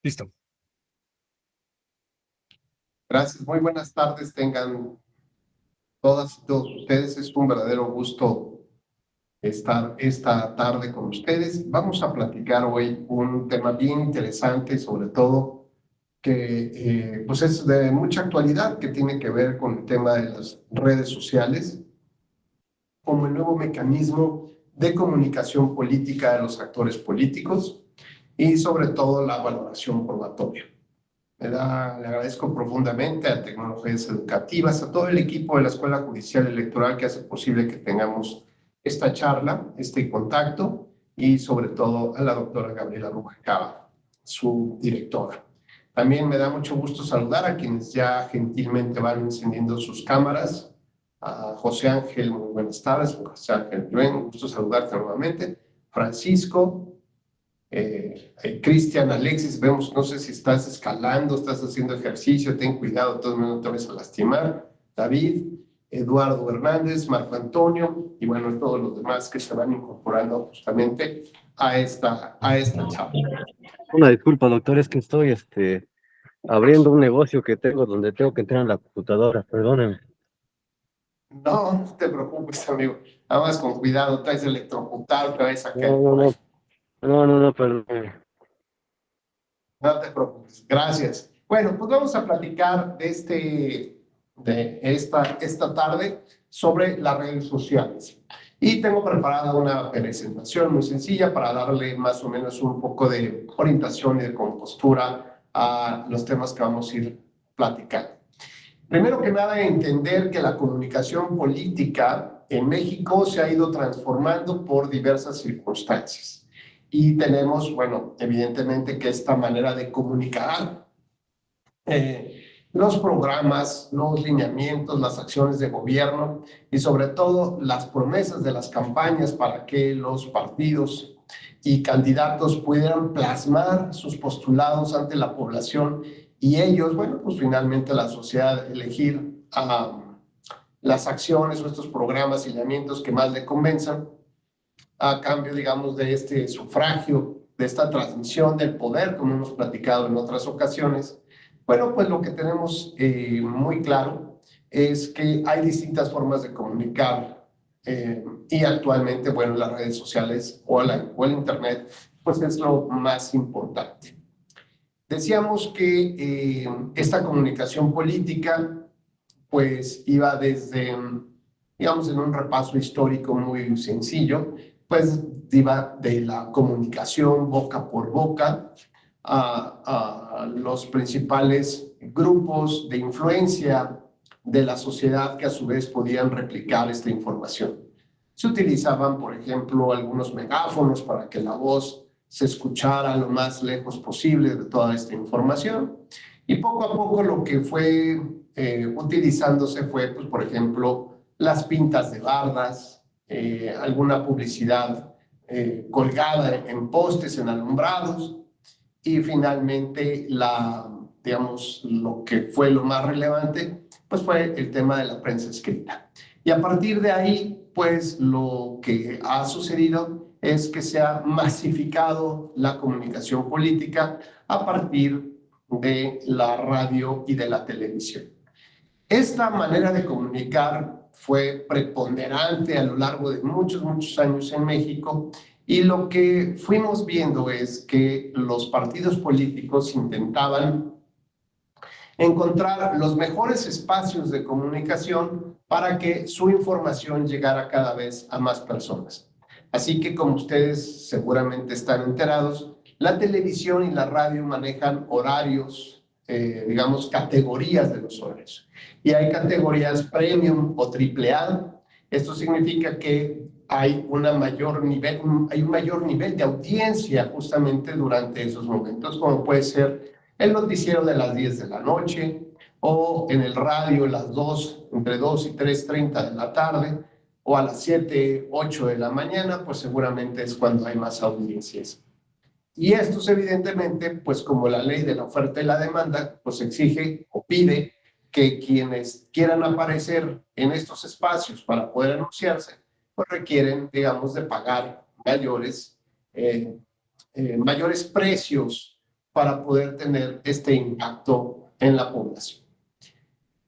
Listo. Gracias, muy buenas tardes tengan todas y todos ustedes. Es un verdadero gusto estar esta tarde con ustedes. Vamos a platicar hoy un tema bien interesante y sobre todo que pues es de mucha actualidad, que tiene que ver con el tema de las redes sociales como el nuevo mecanismo de comunicación política de los actores políticos y sobre todo la valoración probatoria. Le agradezco profundamente a Tecnologías Educativas, a todo el equipo de la Escuela Judicial Electoral que hace posible que tengamos esta charla, este contacto, y sobre todo a la doctora Gabriela Rubalcaba, su directora. También me da mucho gusto saludar a quienes ya gentilmente van encendiendo sus cámaras. A José Ángel, muy buenas tardes. José Ángel, un gusto saludarte nuevamente. Francisco, Cristian, Alexis, vemos, no sé si estás escalando, estás haciendo ejercicio, ten cuidado, todos no te vas a lastimar. David, Eduardo Hernández, Marco Antonio y bueno, todos los demás que se van incorporando justamente a esta charla. Una disculpa, doctor, es que estoy abriendo un negocio que tengo donde tengo que entrar en la computadora, perdóneme. No te preocupes, amigo, nada más con cuidado, traes electrocutado, te vas a caer. No, perdóneme. No te preocupes, gracias. Bueno, pues vamos a platicar de esta tarde sobre las redes sociales. Y tengo preparada una presentación muy sencilla para darle más o menos un poco de orientación y de compostura a los temas que vamos a ir platicando. Primero que nada, entender que la comunicación política en México se ha ido transformando por diversas circunstancias. Y tenemos, bueno, evidentemente que esta manera de comunicar, los programas, los lineamientos, las acciones de gobierno y sobre todo las promesas de las campañas para que los partidos y candidatos pudieran plasmar sus postulados ante la población y ellos, bueno, pues finalmente la sociedad elegir las acciones o estos programas y lineamientos que más le convenzan a cambio, digamos, de este sufragio, de esta transmisión del poder, como hemos platicado en otras ocasiones. Bueno, pues lo que tenemos muy claro es que hay distintas formas de comunicar y actualmente, bueno, las redes sociales o el Internet, pues es lo más importante. Decíamos que esta comunicación política, pues iba desde, digamos, en un repaso histórico muy sencillo, pues iba de la comunicación boca por boca a los principales grupos de influencia de la sociedad que a su vez podían replicar esta información. Se utilizaban, por ejemplo, algunos megáfonos para que la voz se escuchara lo más lejos posible de toda esta información. Y poco a poco lo que fue utilizándose fue, pues, por ejemplo, las pintas de bardas, alguna publicidad colgada en postes, en alumbrados, y finalmente digamos, lo que fue lo más relevante, pues fue el tema de la prensa escrita. Y a partir de ahí, pues lo que ha sucedido es que se ha masificado la comunicación política a partir de la radio y de la televisión. Esta manera de comunicar fue preponderante a lo largo de muchos años en México y lo que fuimos viendo es que los partidos políticos intentaban encontrar los mejores espacios de comunicación para que su información llegara cada vez a más personas. Así que, como ustedes seguramente están enterados, la televisión y la radio manejan horarios, digamos, categorías de los horarios. Y hay categorías premium o triple A. Esto significa que hay un mayor nivel de audiencia justamente durante esos momentos, como puede ser el noticiero de las 10 de la noche o en el radio entre 2 y 3:30 de la tarde o a las 7, 8 de la mañana, pues seguramente es cuando hay más audiencias. Y esto evidentemente, pues como la ley de la oferta y la demanda, pues exige o pide que quienes quieran aparecer en estos espacios para poder anunciarse, pues requieren, digamos, de pagar mayores precios para poder tener este impacto en la población.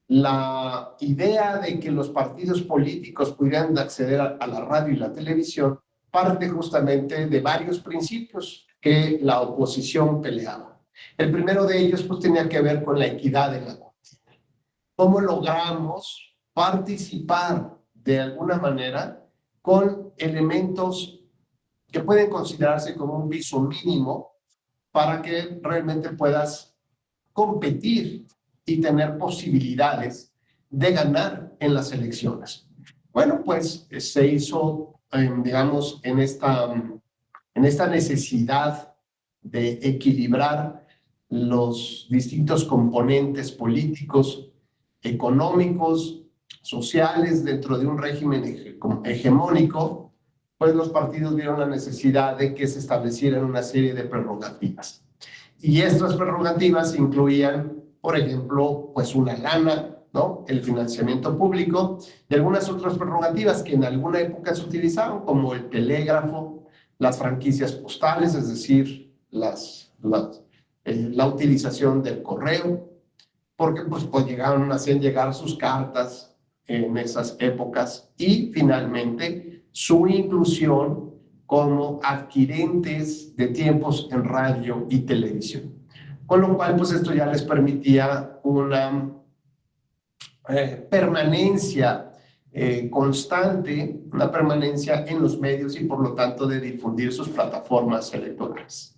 La idea de que los partidos políticos pudieran acceder a la radio y la televisión parte justamente de varios principios que la oposición peleaba. El primero de ellos pues tenía que ver con la equidad en la contienda. ¿Cómo logramos participar de alguna manera con elementos que pueden considerarse como un piso mínimo para que realmente puedas competir y tener posibilidades de ganar en las elecciones? Bueno, pues se hizo, digamos, en esta necesidad de equilibrar los distintos componentes políticos, económicos, sociales dentro de un régimen hegemónico, pues los partidos vieron la necesidad de que se establecieran una serie de prerrogativas. Y estas prerrogativas incluían, por ejemplo, pues una lana, ¿no? El financiamiento público y algunas otras prerrogativas que en alguna época se utilizaron, como el telégrafo, las franquicias postales, es decir, la utilización del correo, porque pues hacían llegar sus cartas en esas épocas, y finalmente su inclusión como adquirentes de tiempos en radio y televisión. Con lo cual, pues esto ya les permitía una permanencia constante, una permanencia en los medios y por lo tanto de difundir sus plataformas electorales.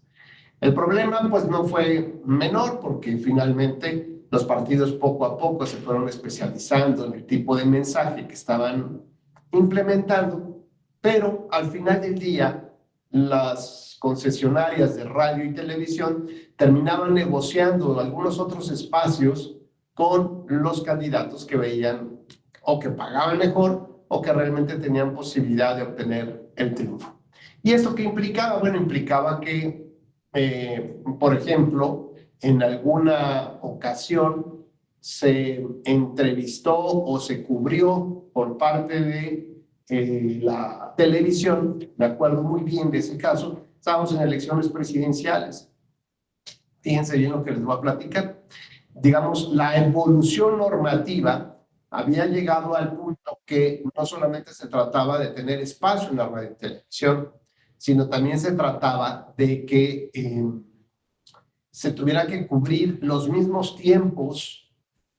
El problema pues no fue menor, porque finalmente los partidos poco a poco se fueron especializando en el tipo de mensaje que estaban implementando, pero al final del día las concesionarias de radio y televisión terminaban negociando algunos otros espacios con los candidatos que veían o que pagaban mejor o que realmente tenían posibilidad de obtener el triunfo. ¿Y esto qué implicaba? Bueno, implicaba que, por ejemplo, en alguna ocasión se entrevistó o se cubrió por parte de la televisión, me acuerdo muy bien de ese caso, estábamos en elecciones presidenciales. Fíjense bien lo que les voy a platicar. Digamos, la evolución normativa había llegado al punto que no solamente se trataba de tener espacio en la radio y televisión, sino también se trataba de que se tuviera que cubrir los mismos tiempos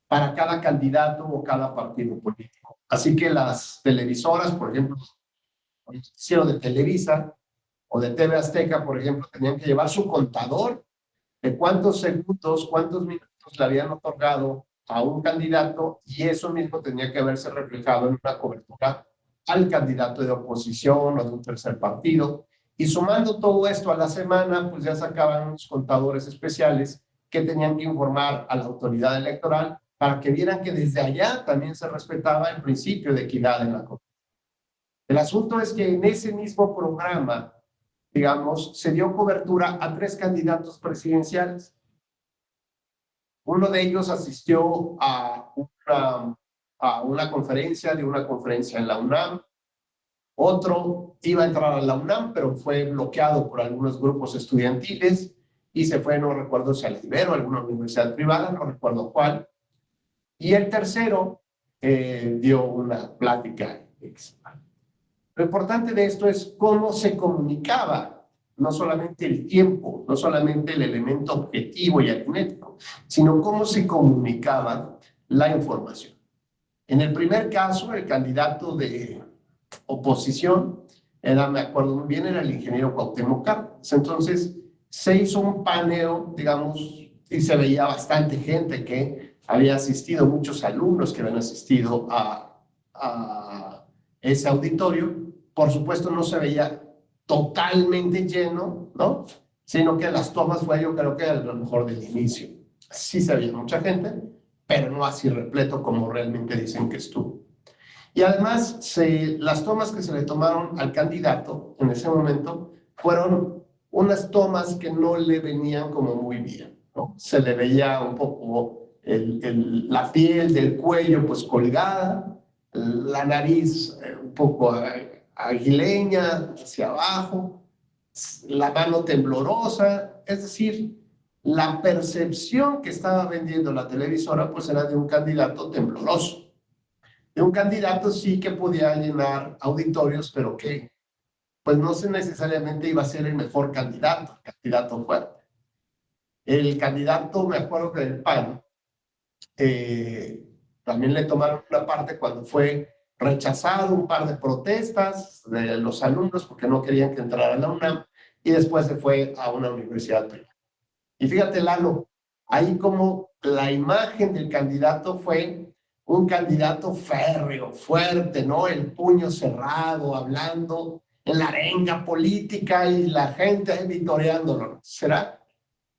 para cada candidato o cada partido político. Así que las televisoras, por ejemplo, el noticiero de Televisa o de TV Azteca, por ejemplo, tenían que llevar su contador de cuántos segundos, cuántos minutos le habían otorgado a un candidato, y eso mismo tenía que verse reflejado en una cobertura al candidato de oposición o de un tercer partido. Y sumando todo esto a la semana, pues ya sacaban unos contadores especiales que tenían que informar a la autoridad electoral para que vieran que desde allá también se respetaba el principio de equidad en la contienda. El asunto es que en ese mismo programa, digamos, se dio cobertura a 3 candidatos presidenciales. Uno de ellos asistió a una conferencia en la UNAM. Otro iba a entrar a la UNAM, pero fue bloqueado por algunos grupos estudiantiles y se fue, no recuerdo si a la Ibero, a alguna universidad privada, no recuerdo cuál. Y el tercero dio una plática. Lo importante de esto es cómo se comunicaba, no solamente el tiempo, no solamente el elemento objetivo y aritmético, sino cómo se comunicaba la información. En el primer caso, el candidato de oposición era, me acuerdo muy bien, era el ingeniero Cuauhtémoc Cárdenas. Entonces se hizo un paneo, digamos, y se veía bastante gente que había asistido, muchos alumnos que habían asistido a ese auditorio. Por supuesto no se veía totalmente lleno, ¿no? Sino que las tomas fue, yo creo que a lo mejor del inicio. Sí se veía mucha gente, pero no así repleto como realmente dicen que estuvo. Y además, las tomas que se le tomaron al candidato en ese momento fueron unas tomas que no le venían como muy bien, ¿no? Se le veía un poco la piel del cuello pues colgada, la nariz un poco aguileña hacia abajo, la mano temblorosa, es decir, la percepción que estaba vendiendo la televisora pues era de un candidato tembloroso, de un candidato sí que podía llenar auditorios, pero que pues no se necesariamente iba a ser el mejor candidato, el candidato fuerte. El candidato, me acuerdo que del PAN, eh, también le tomaron una parte cuando fue rechazado un par de protestas de los alumnos porque no querían que entrara a la UNAM y después se fue a una universidad privada. Y fíjate, Lalo, ahí como la imagen del candidato fue un candidato férreo, fuerte, ¿no? El puño cerrado, hablando en la arenga política y la gente ahí vitoreándolo. ¿Será?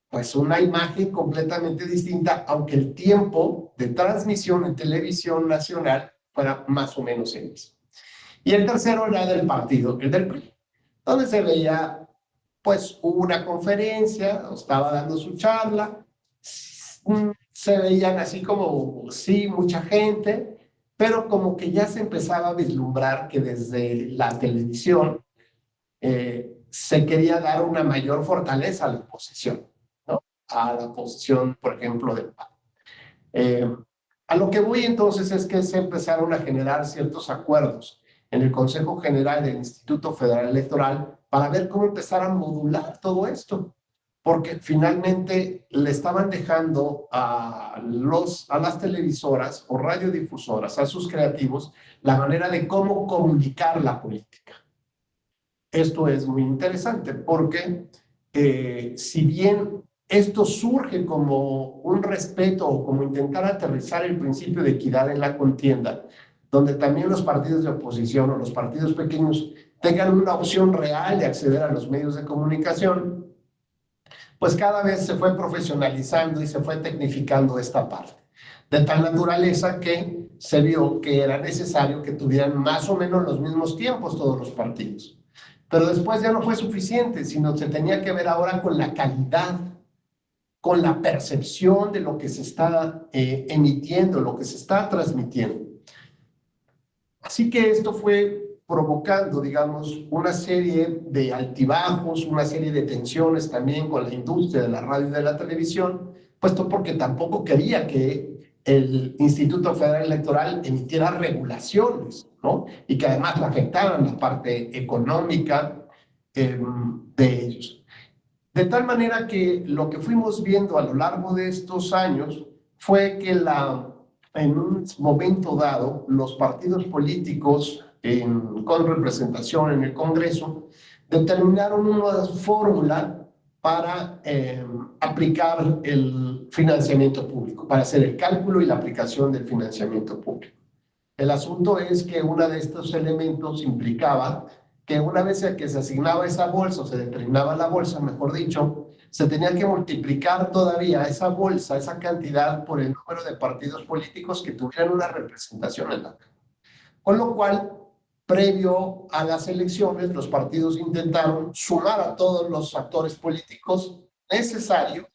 Pues una imagen completamente distinta, aunque el tiempo de transmisión en televisión nacional fuera más o menos el mismo. Y el tercero era del partido, el del PRI, donde se veía, pues, una conferencia, estaba dando su charla, se veían así como, sí, mucha gente, pero como que ya se empezaba a vislumbrar que desde la televisión se quería dar una mayor fortaleza a la oposición, ¿no? A la oposición, por ejemplo, del PAN. A lo que voy entonces es que se empezaron a generar ciertos acuerdos en el Consejo General del Instituto Federal Electoral para ver cómo empezar a modular todo esto, porque finalmente le estaban dejando a las televisoras o radiodifusoras, a sus creativos, la manera de cómo comunicar la política. Esto es muy interesante porque si bien esto surge como un respeto o como intentar aterrizar el principio de equidad en la contienda, donde también los partidos de oposición o los partidos pequeños tengan una opción real de acceder a los medios de comunicación, pues cada vez se fue profesionalizando y se fue tecnificando esta parte. De tal naturaleza que se vio que era necesario que tuvieran más o menos los mismos tiempos todos los partidos. Pero después ya no fue suficiente, sino se tenía que ver ahora con la calidad, con la percepción de lo que se está emitiendo, lo que se está transmitiendo. Así que esto fue provocando, digamos, una serie de altibajos, una serie de tensiones también con la industria de la radio y de la televisión, puesto porque tampoco quería que el Instituto Federal Electoral emitiera regulaciones, ¿no? Y que además afectaran la parte económica de ellos. De tal manera que lo que fuimos viendo a lo largo de estos años fue que en un momento dado los partidos políticos con representación en el Congreso determinaron una fórmula para aplicar el financiamiento público, para hacer el cálculo y la aplicación del financiamiento público. El asunto es que uno de estos elementos implicaba que una vez que se asignaba esa bolsa, o se determinaba la bolsa, mejor dicho, se tenía que multiplicar todavía esa bolsa, esa cantidad, por el número de partidos políticos que tuvieran una representación en la Cámara. Con lo cual, previo a las elecciones, los partidos intentaron sumar a todos los actores políticos necesarios,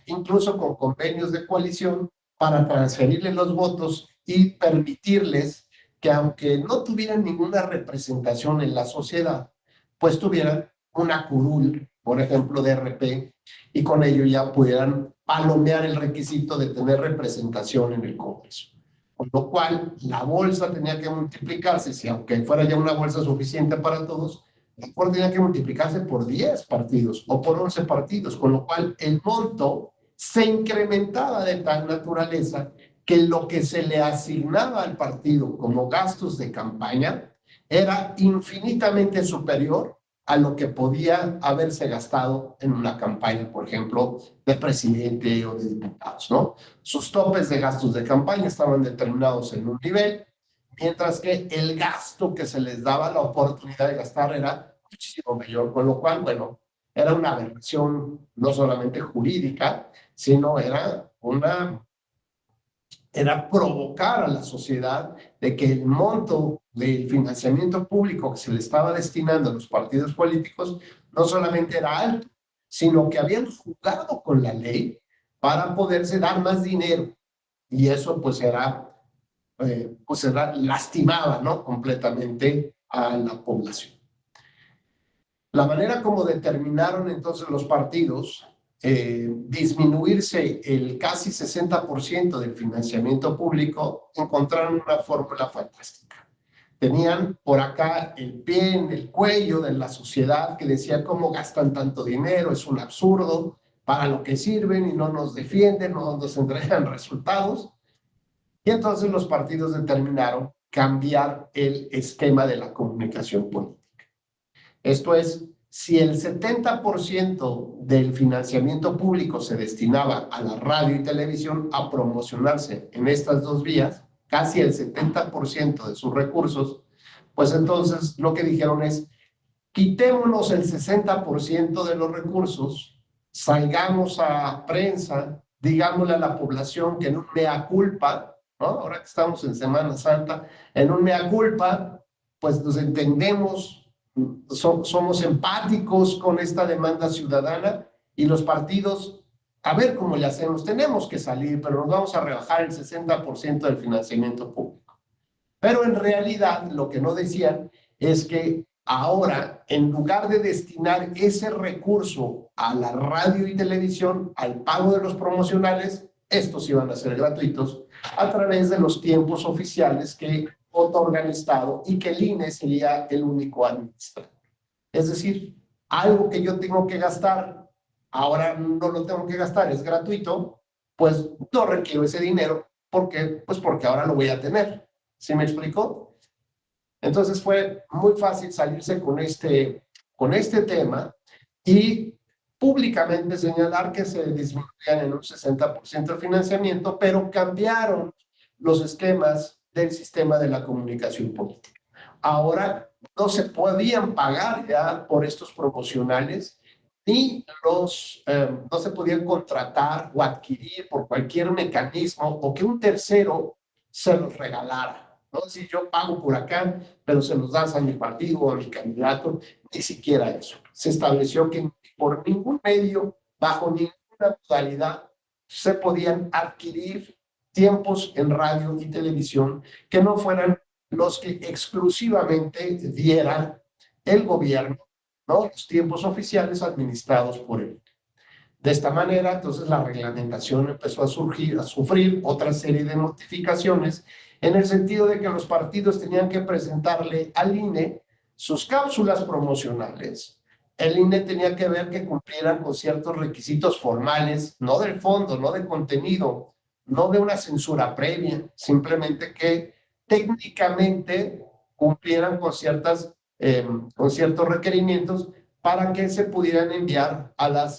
incluso con convenios de coalición, para transferirles los votos y permitirles que aunque no tuvieran ninguna representación en la sociedad, pues tuvieran una curul, por ejemplo, de RP, y con ello ya pudieran palomear el requisito de tener representación en el Congreso. Con lo cual, la bolsa tenía que multiplicarse, si aunque fuera ya una bolsa suficiente para todos, la bolsa tenía que multiplicarse por 10 partidos o por 11 partidos, con lo cual el monto se incrementaba de tal naturaleza que lo que se le asignaba al partido como gastos de campaña era infinitamente superior a lo que podía haberse gastado en una campaña, por ejemplo, de presidente o de diputados, ¿no? Sus topes de gastos de campaña estaban determinados en un nivel, mientras que el gasto que se les daba la oportunidad de gastar era muchísimo mayor, con lo cual, bueno, era una aberración no solamente jurídica, sino era provocar a la sociedad de que el monto del financiamiento público que se le estaba destinando a los partidos políticos no solamente era alto, sino que habían jugado con la ley para poderse dar más dinero. Y eso pues lastimaba, ¿no? Completamente a la población. La manera como determinaron entonces los partidos disminuirse el casi 60% del financiamiento público, encontraron una fórmula fantástica. Tenían por acá el pie en el cuello de la sociedad que decía cómo gastan tanto dinero, es un absurdo, para lo que sirven y no nos defienden, no nos entregan resultados. Y entonces los partidos determinaron cambiar el esquema de la comunicación política. Esto es, si el 70% del financiamiento público se destinaba a la radio y televisión a promocionarse en estas dos vías, casi el 70% de sus recursos, pues entonces lo que dijeron es, quitémonos el 60% de los recursos, salgamos a prensa, digámosle a la población que en un mea culpa, ¿no? Ahora que estamos en Semana Santa, en un mea culpa, pues nos entendemos, somos empáticos con esta demanda ciudadana y los partidos, a ver cómo le hacemos, tenemos que salir, pero nos vamos a rebajar el 60% del financiamiento público. Pero en realidad lo que no decían es que ahora, en lugar de destinar ese recurso a la radio y televisión, al pago de los promocionales, estos iban a ser gratuitos a través de los tiempos oficiales que otorga el Estado y que el INE sería el único administrador. Es decir, algo que yo tengo que gastar, ahora no lo tengo que gastar, es gratuito, pues no requiero ese dinero. ¿Por qué? Pues porque ahora lo voy a tener. ¿Sí me explico? Entonces fue muy fácil salirse con este tema y públicamente señalar que se disminuían en un 60% el financiamiento, pero cambiaron los esquemas del sistema de la comunicación política. Ahora no se podían pagar ya por estos promocionales, ni no se podían contratar o adquirir por cualquier mecanismo o que un tercero se los regalara. ¿No? Si yo pago por acá, pero se los das a mi partido o a mi candidato, ni siquiera eso. Se estableció que por ningún medio, bajo ninguna modalidad, se podían adquirir tiempos en radio y televisión que no fueran los que exclusivamente diera el gobierno, ¿no? Los tiempos oficiales administrados por él. De esta manera, entonces, la reglamentación empezó a sufrir otra serie de modificaciones en el sentido de que los partidos tenían que presentarle al INE sus cápsulas promocionales. El INE tenía que ver que cumplieran con ciertos requisitos formales, no del fondo, no de contenido, no de una censura previa, simplemente que técnicamente cumplieran con ciertos requerimientos para que se pudieran enviar a la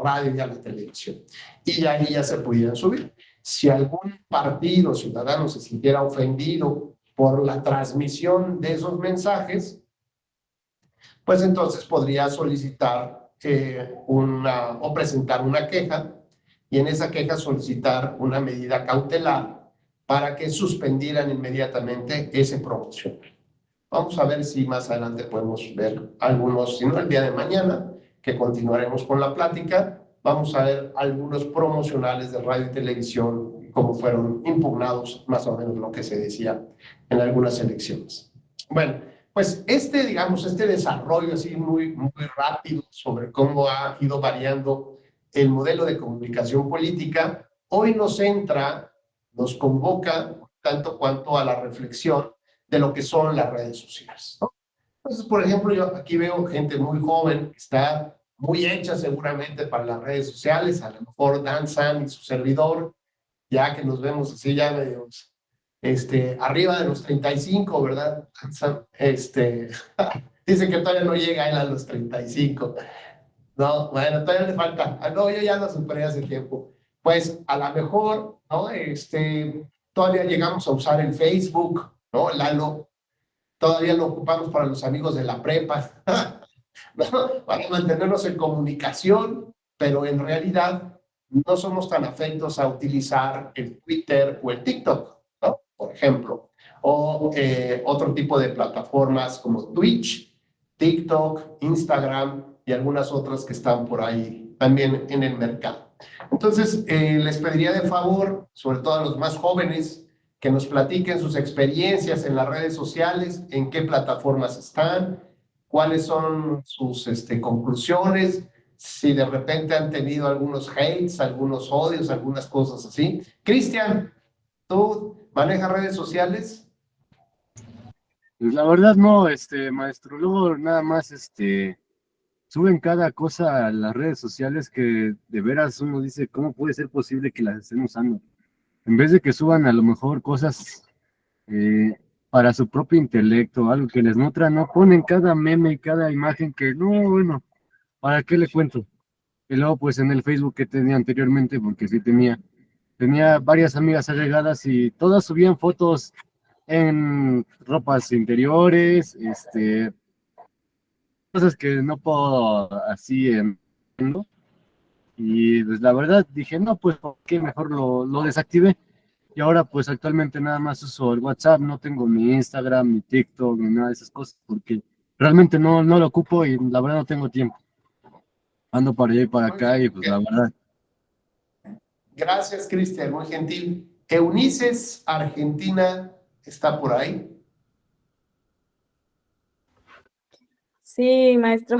radio y a la televisión. Y ahí ya se pudieran subir. Si algún partido ciudadano se sintiera ofendido por la transmisión de esos mensajes, pues entonces podría solicitar o presentar una queja, y en esa queja solicitar una medida cautelar para que suspendieran inmediatamente ese promoción. Vamos a ver si más adelante podemos ver algunos, si no el día de mañana, que continuaremos con la plática, vamos a ver algunos promocionales de radio y televisión, cómo fueron impugnados, más o menos lo que se decía en algunas elecciones. Bueno, pues digamos, este desarrollo así muy rápido sobre cómo ha ido variando el modelo de comunicación política, hoy nos convoca tanto cuanto a la reflexión de lo que son las redes sociales, ¿no? Entonces, por ejemplo, yo aquí veo gente muy joven que está muy hecha seguramente para las redes sociales, a lo mejor Dan San y su servidor, ya que nos vemos así ya medio, arriba de los 35, ¿verdad? Dice que todavía no llega él a los 35. No, bueno, todavía le falta. No, yo ya lo superé hace tiempo. Pues a lo mejor, ¿no? Todavía llegamos a usar el Facebook, ¿no? Lalo, todavía lo ocupamos para los amigos de la prepa, ¿no? Para mantenernos en comunicación, pero en realidad no somos tan afectos a utilizar el Twitter o el TikTok, ¿no? Por ejemplo, o otro tipo de plataformas como Twitch, TikTok, Instagram y algunas otras que están por ahí también en el mercado. Entonces, les pediría de favor, sobre todo a los más jóvenes, que nos platiquen sus experiencias en las redes sociales, en qué plataformas están, cuáles son sus conclusiones, si de repente han tenido algunos hates, algunos odios, algunas cosas así. Cristian, ¿tú manejas redes sociales? Pues la verdad no, maestro, luego nada más, suben cada cosa a las redes sociales que de veras uno dice, ¿cómo puede ser posible que las estén usando? En vez de que suban a lo mejor cosas eh, para su propio intelecto, algo que les nutra, no ponen cada meme y cada imagen que, no, bueno, ¿para qué le cuento? Y luego pues en el Facebook que tenía anteriormente, porque sí tenía varias amigas allegadas y todas subían fotos en ropas interiores, cosas que no puedo así ¿no? Y pues la verdad dije, no, pues ¿por qué mejor lo desactivé? Y ahora pues actualmente nada más uso el WhatsApp, no tengo ni Instagram, ni TikTok, ni nada de esas cosas, porque realmente no lo ocupo y la verdad no tengo tiempo. Ando para allá y para Muy acá y bien. pues la verdad. Gracias, Cristian, muy gentil. Eunices, Argentina, ¿está por ahí? Sí, maestro.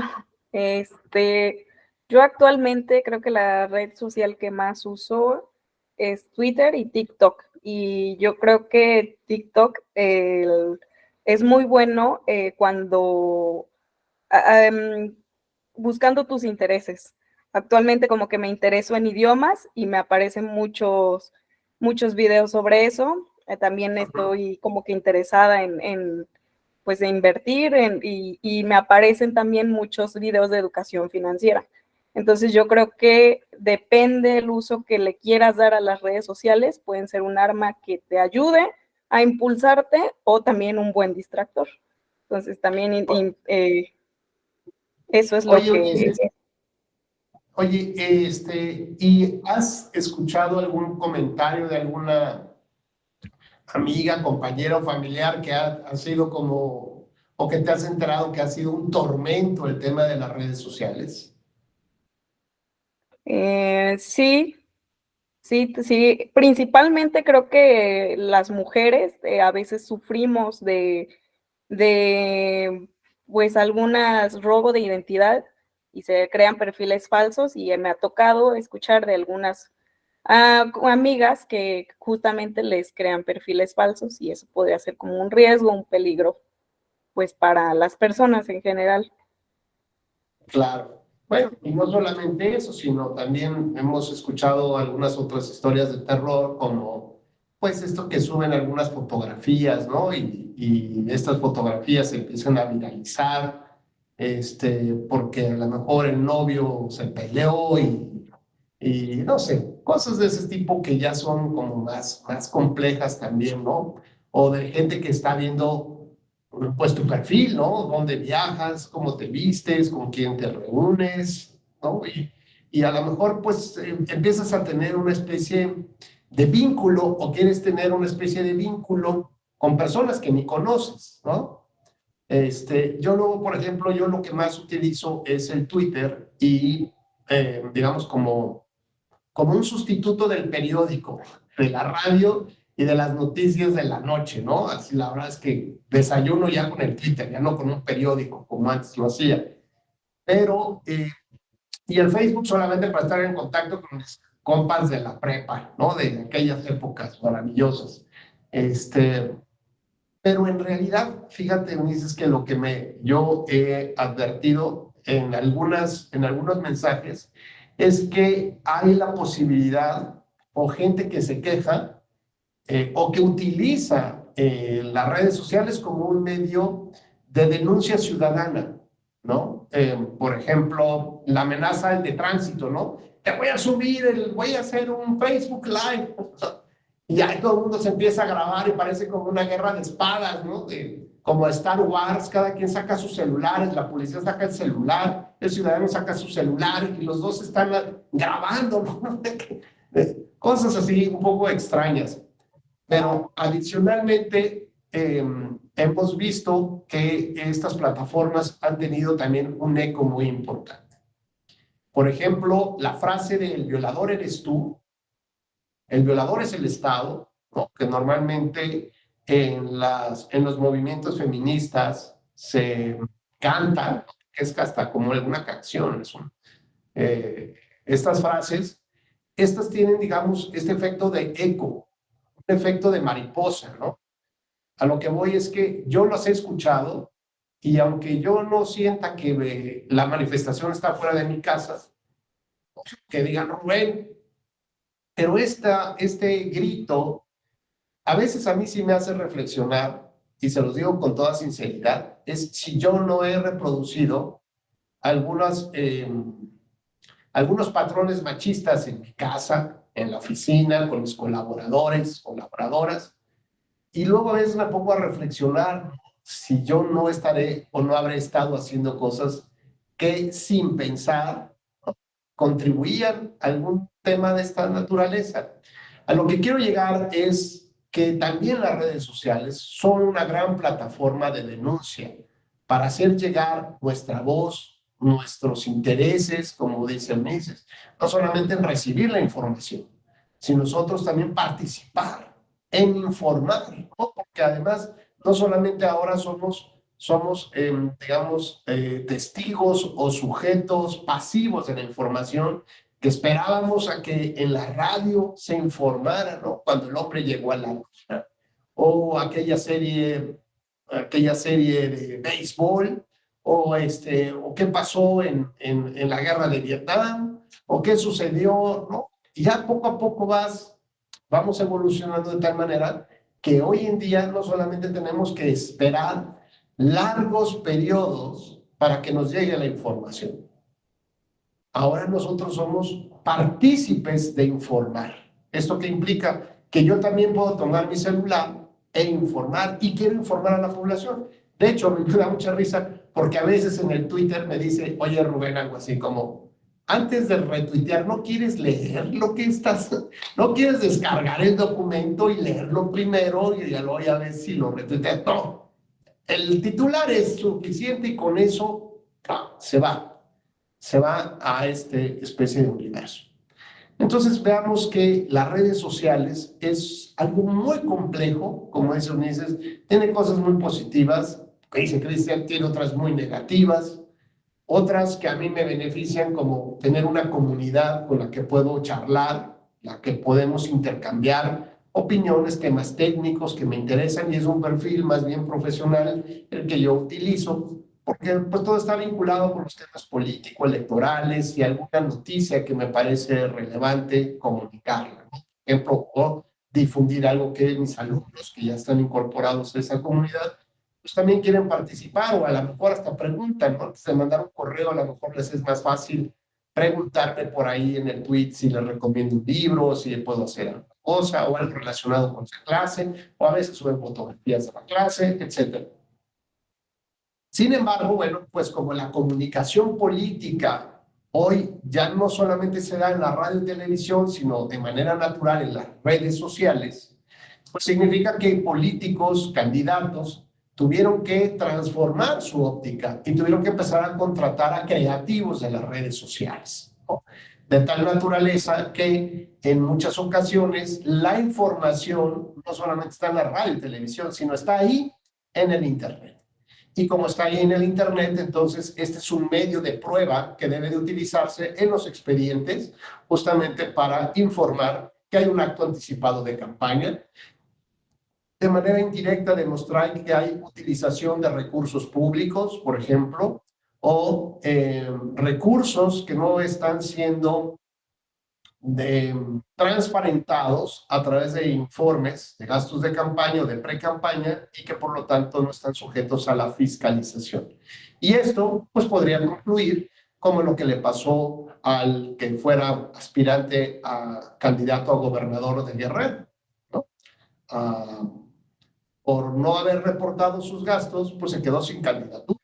Yo actualmente creo que la red social que más uso es Twitter y TikTok. Y yo creo que TikTok es muy bueno cuando buscando tus intereses. Actualmente como que me intereso en idiomas y me aparecen muchos videos sobre eso. También estoy como que interesada pues de invertir y me aparecen también muchos videos de educación financiera. Entonces yo creo que depende el uso que le quieras dar a las redes sociales, pueden ser un arma que te ayude a impulsarte o también un buen distractor. Entonces también eso es lo Oye, que... Ulises, oye, ¿y has escuchado algún comentario de alguna amiga, compañera o familiar que ha sido como, o que te has enterado que ha sido un tormento el tema de las redes sociales? Sí, sí, principalmente creo que las mujeres a veces sufrimos de pues algunas robo de identidad y se crean perfiles falsos y me ha tocado escuchar de algunas amigas que justamente les crean perfiles falsos y eso podría ser como un riesgo, un peligro pues para las personas en general. Claro. Bueno, y no solamente eso, sino también hemos escuchado algunas otras historias de terror, como pues esto que suben algunas fotografías, ¿no? Y estas fotografías se empiezan a viralizar, porque a lo mejor el novio se peleó y no sé, cosas de ese tipo que ya son como más complejas también, ¿no? O de gente que está viendo pues tu perfil, ¿no? ¿Dónde viajas? ¿Cómo te vistes? ¿Con quién te reúnes? ¿No? Y a lo mejor pues empiezas a tener una especie de vínculo o quieres tener una especie de vínculo con personas que ni conoces, ¿no? Yo luego, por ejemplo, yo lo que más utilizo es el Twitter y digamos como un sustituto del periódico, de la radio y de las noticias de la noche, ¿no? Así la verdad es que desayuno ya con el Twitter, ya no con un periódico como antes lo hacía. Pero, y el Facebook solamente para estar en contacto con mis compas de la prepa, ¿no? De aquellas épocas maravillosas. Pero en realidad, fíjate, Ulises, que lo que yo he advertido en algunos mensajes es que hay la posibilidad o gente que se queja o que utiliza las redes sociales como un medio de denuncia ciudadana, ¿no? Por ejemplo, la amenaza de tránsito, ¿no? Te voy a subir, voy a hacer un Facebook Live. Y ya todo el mundo se empieza a grabar y parece como una guerra de espadas, ¿no? Como Star Wars, cada quien saca sus celulares, la policía saca el celular, el ciudadano saca su celular y los dos están grabando, ¿no? Cosas así un poco extrañas. Pero adicionalmente, hemos visto que estas plataformas han tenido también un eco muy importante. Por ejemplo, la frase de "el violador eres tú", el violador es el Estado, ¿no? Que normalmente en los movimientos feministas se canta, es hasta como alguna canción, estas frases, estas tienen, digamos, este efecto de eco, un efecto de mariposa, ¿no? A lo que voy es que yo las he escuchado y aunque yo no sienta que la manifestación está fuera de mi casa, que digan Rubén, pero este grito a veces a mí sí me hace reflexionar, y se los digo con toda sinceridad, es si yo no he reproducido algunos patrones machistas en mi casa, en la oficina, con mis colaboradores, colaboradoras, y luego a veces me pongo a reflexionar si yo no estaré o no habré estado haciendo cosas que sin pensar contribuían a algún tema de esta naturaleza. A lo que quiero llegar es que también las redes sociales son una gran plataforma de denuncia para hacer llegar nuestra voz, nuestros intereses, como dice Ulises, no solamente en recibir la información, sino nosotros también participar en informar, ¿no? Porque además no solamente ahora somos digamos, testigos o sujetos pasivos de la información, que esperábamos a que en la radio se informara, ¿no? Cuando el hombre llegó a la luna, o aquella serie de béisbol, o qué pasó en la guerra de Vietnam, o qué sucedió, ¿no? Y ya poco a poco vamos evolucionando de tal manera que hoy en día no solamente tenemos que esperar largos periodos para que nos llegue la información. Ahora nosotros somos partícipes de informar. ¿Esto qué implica? Que yo también puedo tomar mi celular e informar, y quiero informar a la población. De hecho, me da mucha risa porque a veces en el Twitter me dice, oye Rubén, algo así como, antes de retuitear, ¿no quieres leer lo que no quieres descargar el documento y leerlo primero y ya lo voy a ver si lo retuiteas? No, el titular es suficiente y con eso se va a esta especie de universo. Entonces veamos que las redes sociales es algo muy complejo, como dice Ulises, tiene cosas muy positivas, que dice Cristian, tiene otras muy negativas, otras que a mí me benefician, como tener una comunidad con la que puedo charlar, la que podemos intercambiar opiniones, temas técnicos que me interesan, y es un perfil más bien profesional el que yo utilizo, porque pues todo está vinculado con los temas político-electorales y alguna noticia que me parece relevante comunicarla, ¿no? Por ejemplo, o difundir algo que mis alumnos que ya están incorporados a esa comunidad pues también quieren participar, o a lo mejor hasta preguntan, ¿no? Antes de mandar un correo, a lo mejor les es más fácil preguntarme por ahí en el tweet si les recomiendo un libro, si puedo hacer alguna cosa, o algo relacionado con su clase, o a veces suben fotografías de la clase, etc. Sin embargo, bueno, pues como la comunicación política hoy ya no solamente se da en la radio y televisión, sino de manera natural en las redes sociales, pues significa que políticos, candidatos, tuvieron que transformar su óptica y tuvieron que empezar a contratar a creativos de las redes sociales, ¿no? De tal naturaleza que en muchas ocasiones la información no solamente está en la radio y televisión, sino está ahí en el Internet. Y como está ahí en el Internet, entonces este es un medio de prueba que debe de utilizarse en los expedientes justamente para informar que hay un acto anticipado de campaña, de manera indirecta demostrar que hay utilización de recursos públicos, por ejemplo, o recursos que no están siendo transparentados a través de informes de gastos de campaña o de pre-campaña, y que por lo tanto no están sujetos a la fiscalización. Y esto pues podría concluir como lo que le pasó al que fuera aspirante a candidato a gobernador de Guerrero, ¿no? Por no haber reportado sus gastos, pues se quedó sin candidatura,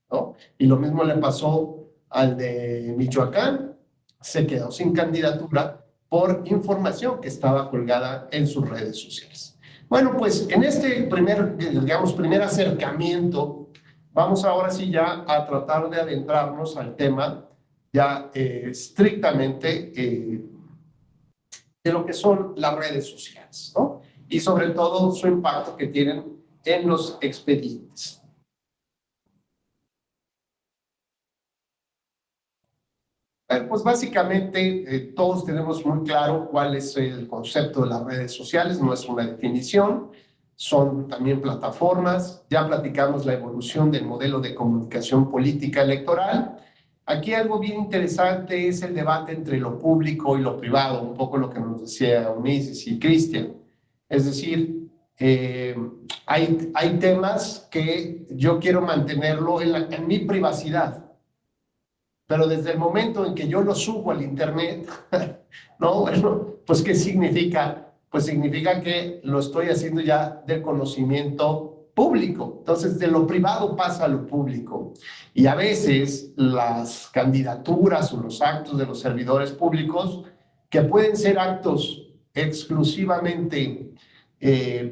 ¿no? Y lo mismo le pasó al de Michoacán, se quedó sin candidatura por información que estaba colgada en sus redes sociales. Bueno, pues en este primer acercamiento, vamos ahora sí ya a tratar de adentrarnos al tema ya estrictamente de lo que son las redes sociales, ¿no? Y sobre todo su impacto que tienen en los expedientes. Pues básicamente todos tenemos muy claro cuál es el concepto de las redes sociales, no es una definición, son también plataformas. Ya platicamos la evolución del modelo de comunicación política electoral. Aquí algo bien interesante es el debate entre lo público y lo privado, un poco lo que nos decía Ulises y Cristian. Es decir, hay temas que yo quiero mantenerlo en mi privacidad. Pero desde el momento en que yo lo subo al internet, ¿no? Bueno, pues ¿qué significa? Pues significa que lo estoy haciendo ya del conocimiento público. Entonces, de lo privado pasa a lo público. Y a veces las candidaturas o los actos de los servidores públicos, que pueden ser actos exclusivamente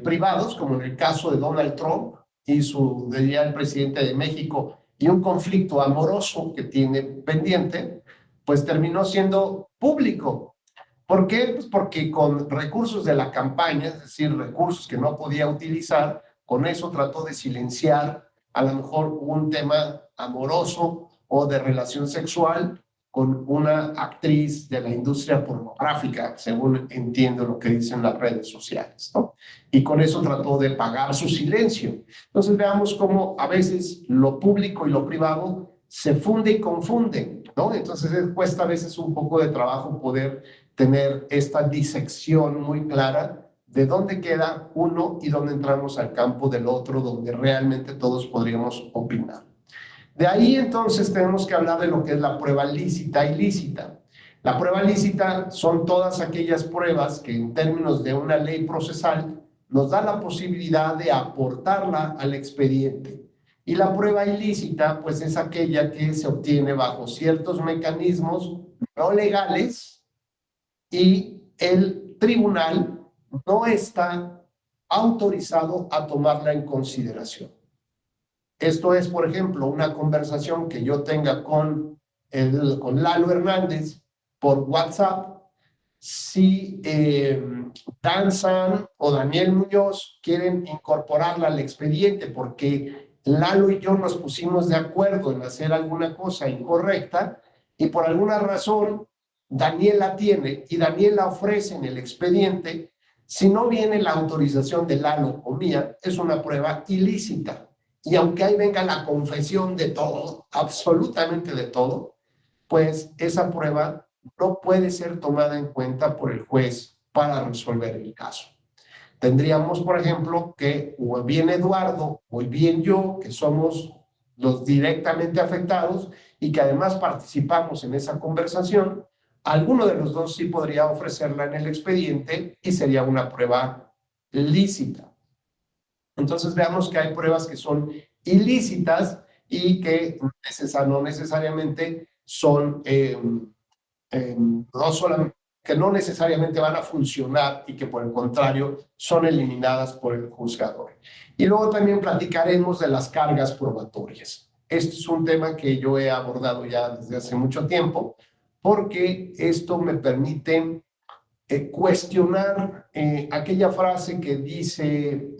privados, como en el caso de Donald Trump y diría el presidente de México, y un conflicto amoroso que tiene pendiente, pues terminó siendo público. ¿Por qué? Pues porque con recursos de la campaña, es decir, recursos que no podía utilizar, con eso trató de silenciar a lo mejor un tema amoroso o de relación sexual con una actriz de la industria pornográfica, según entiendo lo que dicen las redes sociales, ¿no? Y con eso trató de pagar su silencio. Entonces veamos cómo a veces lo público y lo privado se funde y confunden, ¿no? Entonces cuesta a veces un poco de trabajo poder tener esta disección muy clara de dónde queda uno y dónde entramos al campo del otro, donde realmente todos podríamos opinar. De ahí entonces tenemos que hablar de lo que es la prueba lícita e ilícita. La prueba lícita son todas aquellas pruebas que en términos de una ley procesal nos da la posibilidad de aportarla al expediente. Y la prueba ilícita pues es aquella que se obtiene bajo ciertos mecanismos no legales y el tribunal no está autorizado a tomarla en consideración. Esto es, por ejemplo, una conversación que yo tenga con Lalo Hernández por WhatsApp. Si Dan San o Daniel Muñoz quieren incorporarla al expediente porque Lalo y yo nos pusimos de acuerdo en hacer alguna cosa incorrecta y por alguna razón Daniel la tiene y Daniel la ofrece en el expediente, si no viene la autorización de Lalo o mía, es una prueba ilícita. Y aunque ahí venga la confesión de todo, absolutamente de todo, pues esa prueba no puede ser tomada en cuenta por el juez para resolver el caso. Tendríamos, por ejemplo, que o bien Eduardo o bien yo, que somos los directamente afectados y que además participamos en esa conversación, alguno de los dos sí podría ofrecerla en el expediente y sería una prueba lícita. Entonces veamos que hay pruebas que son ilícitas y que no necesariamente son, que no necesariamente van a funcionar y que por el contrario son eliminadas por el juzgador. Y luego también platicaremos de las cargas probatorias. Este es un tema que yo he abordado ya desde hace mucho tiempo porque esto me permite cuestionar aquella frase que dice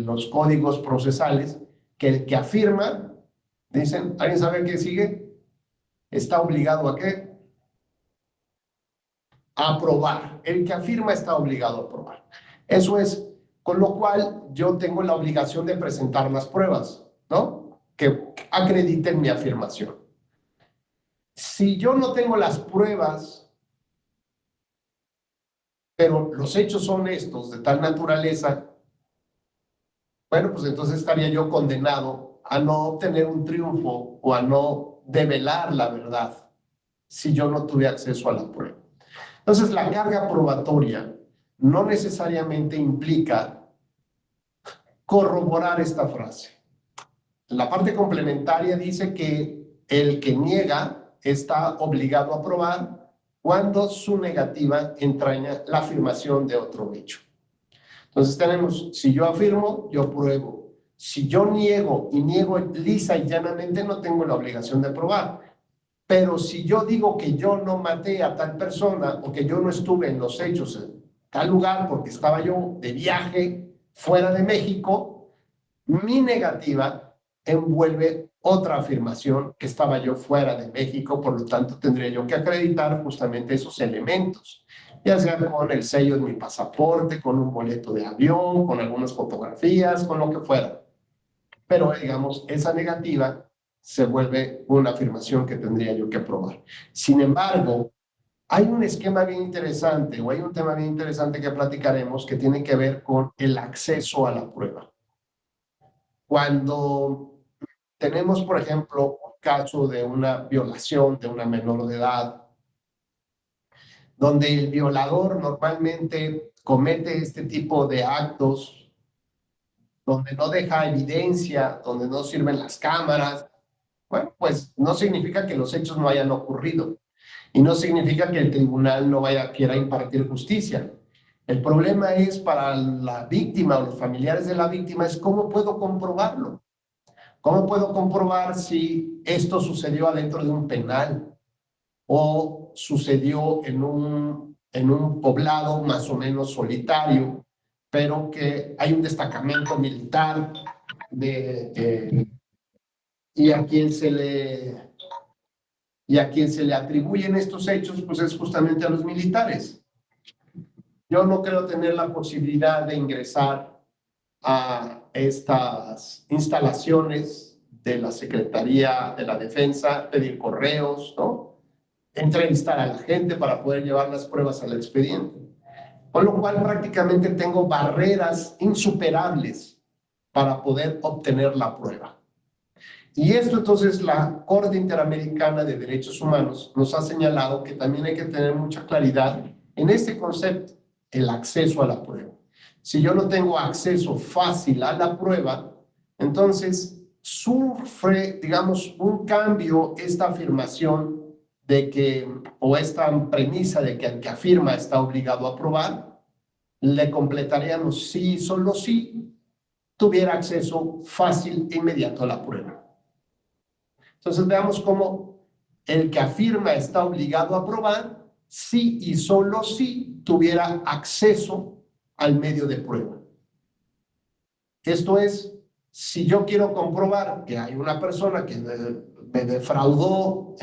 los códigos procesales, que el que afirma, dicen, ¿alguien sabe qué sigue? ¿Está obligado a qué? A probar. El que afirma está obligado a probar. Eso es, con lo cual yo tengo la obligación de presentar las pruebas, ¿no? Que acrediten mi afirmación. Si yo no tengo las pruebas, pero los hechos son estos, de tal naturaleza, bueno, pues entonces estaría yo condenado a no obtener un triunfo o a no develar la verdad si yo no tuve acceso a la prueba. Entonces, la carga probatoria no necesariamente implica corroborar esta frase. La parte complementaria dice que el que niega está obligado a probar cuando su negativa entraña la afirmación de otro hecho. Entonces tenemos, si yo afirmo, yo pruebo. Si yo niego y niego lisa y llanamente, no tengo la obligación de probar. Pero si yo digo que yo no maté a tal persona o que yo no estuve en los hechos en tal lugar porque estaba yo de viaje fuera de México, mi negativa envuelve otra afirmación que estaba yo fuera de México, por lo tanto tendría yo que acreditar justamente esos elementos, ya sea con el sello de mi pasaporte, con un boleto de avión, con algunas fotografías, con lo que fuera. Pero digamos, esa negativa se vuelve una afirmación que tendría yo que probar. Sin embargo, hay un esquema bien interesante o hay un tema bien interesante que platicaremos que tiene que ver con el acceso a la prueba. Cuando tenemos, por ejemplo, un caso de una violación de una menor de edad, donde el violador normalmente comete este tipo de actos, donde no deja evidencia, donde no sirven las cámaras, bueno, pues no significa que los hechos no hayan ocurrido y no significa que el tribunal no quiera impartir justicia. El problema es para la víctima o los familiares de la víctima es cómo puedo comprobarlo. ¿Cómo puedo comprobar si esto sucedió adentro de un penal o sucedió en un poblado más o menos solitario, pero que hay un destacamento militar y a quien se le atribuyen estos hechos, pues es justamente a los militares? Yo no creo tener la posibilidad de ingresar a estas instalaciones de la Secretaría de la Defensa, pedir correos, ¿no? Entrevistar a la gente para poder llevar las pruebas al expediente. Con lo cual prácticamente tengo barreras insuperables para poder obtener la prueba. Y esto entonces la Corte Interamericana de Derechos Humanos nos ha señalado que también hay que tener mucha claridad en este concepto, el acceso a la prueba. Si yo no tengo acceso fácil a la prueba, entonces sufre, digamos, un cambio esta afirmación de que, o esta premisa de que el que afirma está obligado a probar, le completaríamos si, solo si tuviera acceso fácil e inmediato a la prueba. Entonces veamos cómo el que afirma está obligado a probar si y solo si tuviera acceso al medio de prueba. Esto es, si yo quiero comprobar que hay una persona que me defraudó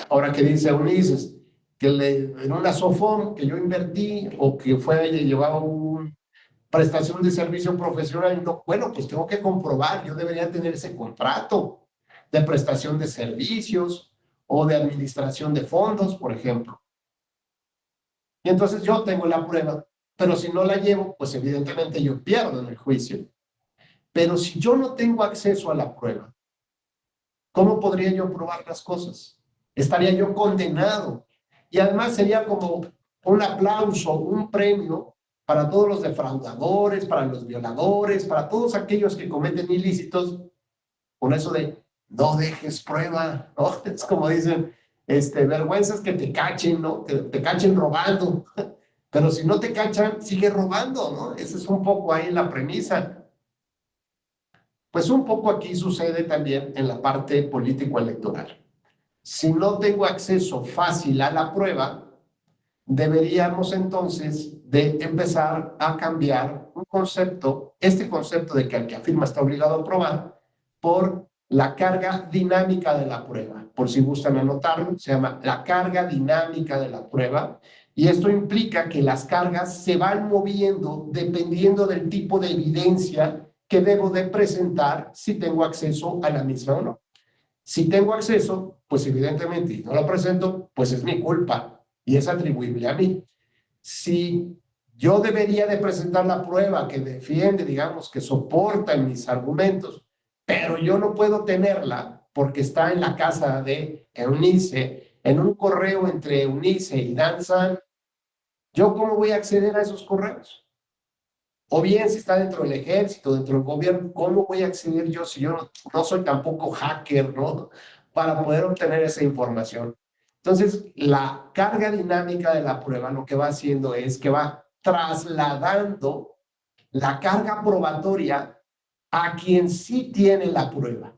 ahora que dice Ulises, en una SOFOM que yo invertí o que llevaba una prestación de servicio profesional, no, bueno, pues tengo que comprobar, yo debería tener ese contrato de prestación de servicios o de administración de fondos, por ejemplo. Y entonces yo tengo la prueba, pero si no la llevo, pues evidentemente yo pierdo en el juicio. Pero si yo no tengo acceso a la prueba, ¿cómo podría yo probar las cosas? Estaría yo condenado. Y además sería como un aplauso, un premio para todos los defraudadores, para los violadores, para todos aquellos que cometen ilícitos, con eso de no dejes prueba, ¿no? Es como dicen, vergüenza es que te cachen, ¿no? Que te cachen robando. Pero si no te cachan, sigue robando, ¿no? Esa es un poco ahí la premisa. Pues un poco aquí sucede también en la parte político-electoral. Si no tengo acceso fácil a la prueba, deberíamos entonces de empezar a cambiar un concepto, este concepto de que el que afirma está obligado a probar, por la carga dinámica de la prueba. Por si gustan anotarlo, se llama la carga dinámica de la prueba. Y esto implica que las cargas se van moviendo dependiendo del tipo de evidencia que debo de presentar si tengo acceso a la misma o no. Si tengo acceso, pues evidentemente, y no lo presento, pues es mi culpa y es atribuible a mí. Si yo debería de presentar la prueba que defiende, digamos, que soporta mis argumentos, pero yo no puedo tenerla porque está en la casa de Eunice, en un correo entre Eunice y Danzan, ¿yo cómo voy a acceder a esos correos? O bien, si está dentro del ejército, dentro del gobierno, ¿cómo voy a acceder yo si yo no soy tampoco hacker, ¿no? Para poder obtener esa información. Entonces, la carga dinámica de la prueba lo que va haciendo es que va trasladando la carga probatoria a quien sí tiene la prueba,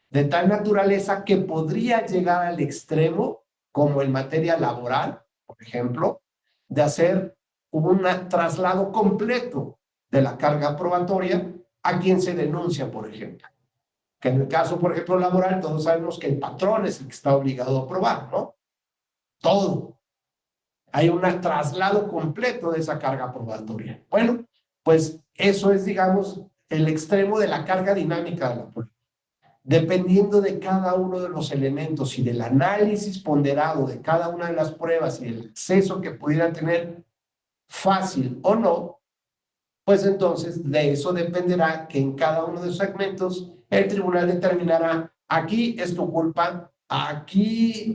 de tal naturaleza que podría llegar al extremo, como en materia laboral, por ejemplo, de hacer un traslado completo de la carga probatoria a quien se denuncia, por ejemplo. que en el caso, por ejemplo, laboral, todos sabemos que el patrón es el que está obligado a aprobar, ¿no? Todo. Hay un traslado completo de esa carga probatoria. Bueno, pues eso es, digamos, el extremo de la carga dinámica de la prueba. Dependiendo de cada uno de los elementos y del análisis ponderado de cada una de las pruebas y el acceso que pudiera tener fácil o no, pues entonces de eso dependerá que en cada uno de los segmentos el tribunal determinará, aquí es tu culpa, aquí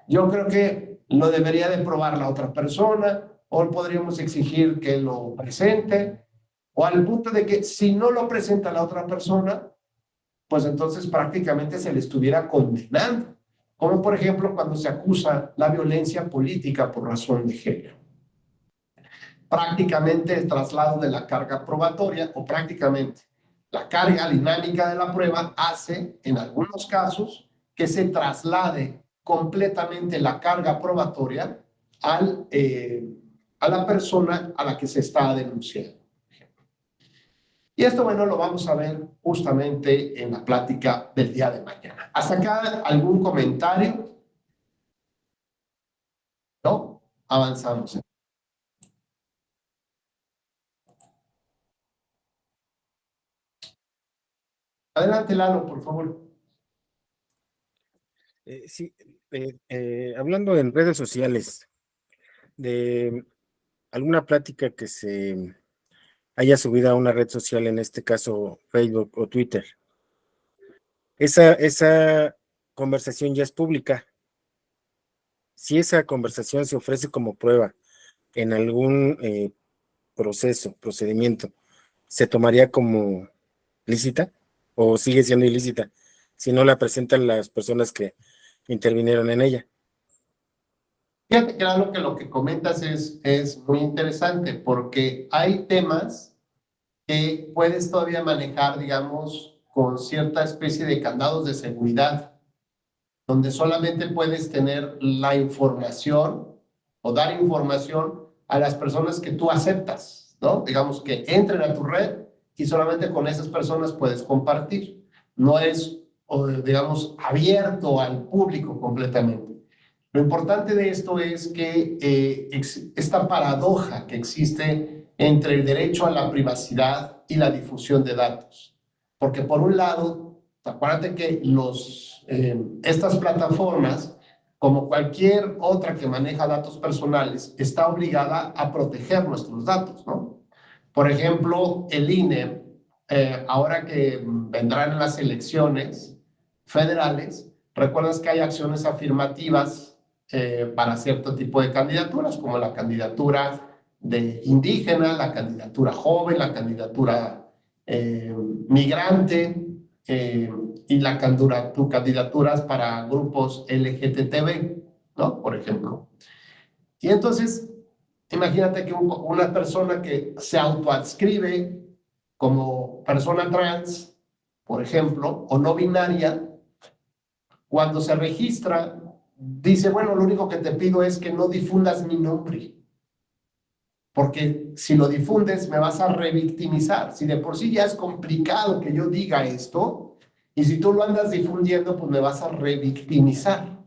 yo creo que lo debería de probar la otra persona, o podríamos exigir que lo presente, o al punto de que si no lo presenta la otra persona, pues entonces prácticamente se le estuviera condenando, como por ejemplo cuando se acusa la violencia política por razón de género. Prácticamente el traslado de la carga probatoria o prácticamente la carga dinámica de la prueba hace, en algunos casos, que se traslade completamente la carga probatoria a la persona a la que se está denunciando. Y esto, bueno, lo vamos a ver justamente en la plática del día de mañana. ¿Hasta acá algún comentario? ¿No? Avanzamos. Adelante, Lalo, por favor. Sí, hablando en redes sociales, de alguna plática que se haya subido a una red social, en este caso Facebook o Twitter, esa conversación ya es pública. Si esa conversación se ofrece como prueba en algún procedimiento, ¿se tomaría como lícita o sigue siendo ilícita si no la presentan las personas que intervinieron en ella? Fíjate, claro, que lo que comentas es muy interesante porque hay temas que puedes todavía manejar, digamos, con cierta especie de candados de seguridad, donde solamente puedes tener la información o dar información a las personas que tú aceptas, ¿no? Digamos que entren a tu red y solamente con esas personas puedes compartir. No es, digamos, abierto al público completamente. Lo importante de esto es que esta paradoja que existe entre el derecho a la privacidad y la difusión de datos. Porque por un lado, acuérdate que estas plataformas, como cualquier otra que maneja datos personales, está obligada a proteger nuestros datos, ¿no? Por ejemplo, el INE, ahora que vendrán las elecciones federales, recuerdas que hay acciones afirmativas para cierto tipo de candidaturas, como la candidatura de indígena, la candidatura joven, la candidatura migrante y candidaturas para grupos LGTB, ¿no? Por ejemplo. Y entonces, imagínate que una persona que se autoadscribe como persona trans, por ejemplo, o no binaria, cuando se registra, dice, bueno, lo único que te pido es que no difundas mi nombre, porque si lo difundes me vas a revictimizar. Si de por sí ya es complicado que yo diga esto, y si tú lo andas difundiendo, pues me vas a revictimizar.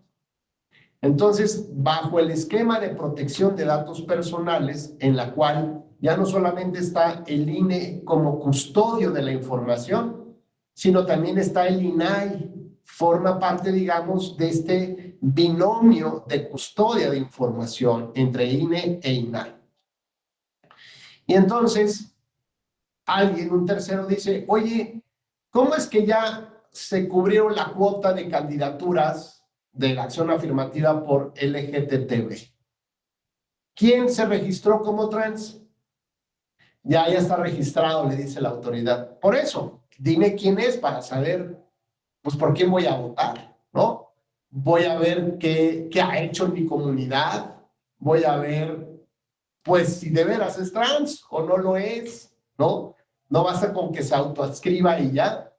Entonces, bajo el esquema de protección de datos personales, en la cual ya no solamente está el INE como custodio de la información, sino también está el INAI, forma parte, digamos, de este binomio de custodia de información entre INE e INAI. Y entonces, un tercero dice, oye, ¿cómo es que ya se cubrieron la cuota de candidaturas de la acción afirmativa por LGTB? ¿Quién se registró como trans? Ya está registrado, le dice la autoridad. Por eso, dime quién es para saber, pues, por quién voy a votar, ¿no? Voy a ver qué ha hecho en mi comunidad, voy a ver, pues, si de veras es trans o no lo es, ¿no? No basta con que se autoadscriba y ya.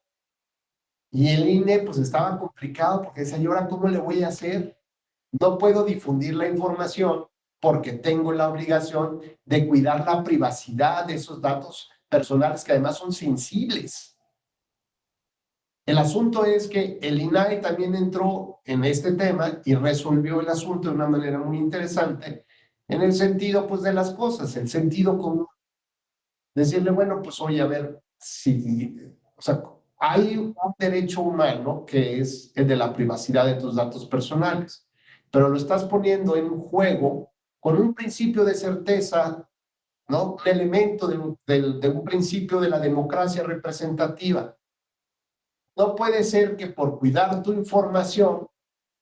Y el INE, pues, estaba complicado porque decía, ¿y ahora cómo le voy a hacer? No puedo difundir la información porque tengo la obligación de cuidar la privacidad de esos datos personales que además son sensibles. El asunto es que el INAI también entró en este tema y resolvió el asunto de una manera muy interesante, en el sentido, pues, de las cosas, el sentido común. Decirle, bueno, pues, oye, a ver, si, o sea, hay un derecho humano que es el de la privacidad de tus datos personales, pero lo estás poniendo en juego con un principio de certeza, ¿no? Un elemento de un principio de la democracia representativa. No puede ser que por cuidar tu información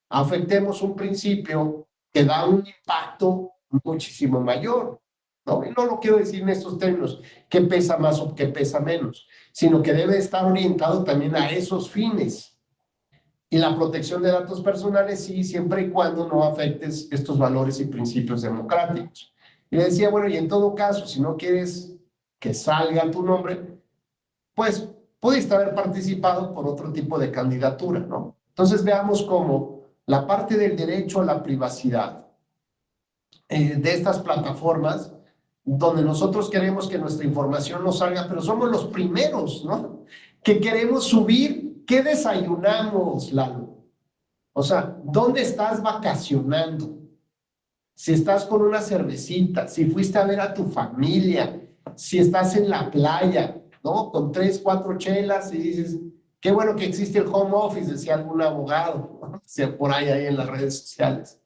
afectemos un principio que da un impacto muchísimo mayor, ¿no? Y no lo quiero decir en estos términos, qué pesa más o qué pesa menos, sino que debe estar orientado también a esos fines. Y la protección de datos personales, sí, siempre y cuando no afectes estos valores y principios democráticos. Y le decía, bueno, y en todo caso, si no quieres que salga tu nombre, pues pudiste haber participado por otro tipo de candidatura, ¿no? Entonces veamos cómo la parte del derecho a la privacidad de estas plataformas, donde nosotros queremos que nuestra información no salga, pero somos los primeros, ¿no? Que queremos subir, ¿qué desayunamos, Lalo? O sea, ¿dónde estás vacacionando? Si estás con una cervecita, si fuiste a ver a tu familia, si estás en la playa, ¿no? Con 3, 4 chelas y dices, qué bueno que existe el home office, decía algún abogado, ¿no? Decía por ahí en las redes sociales.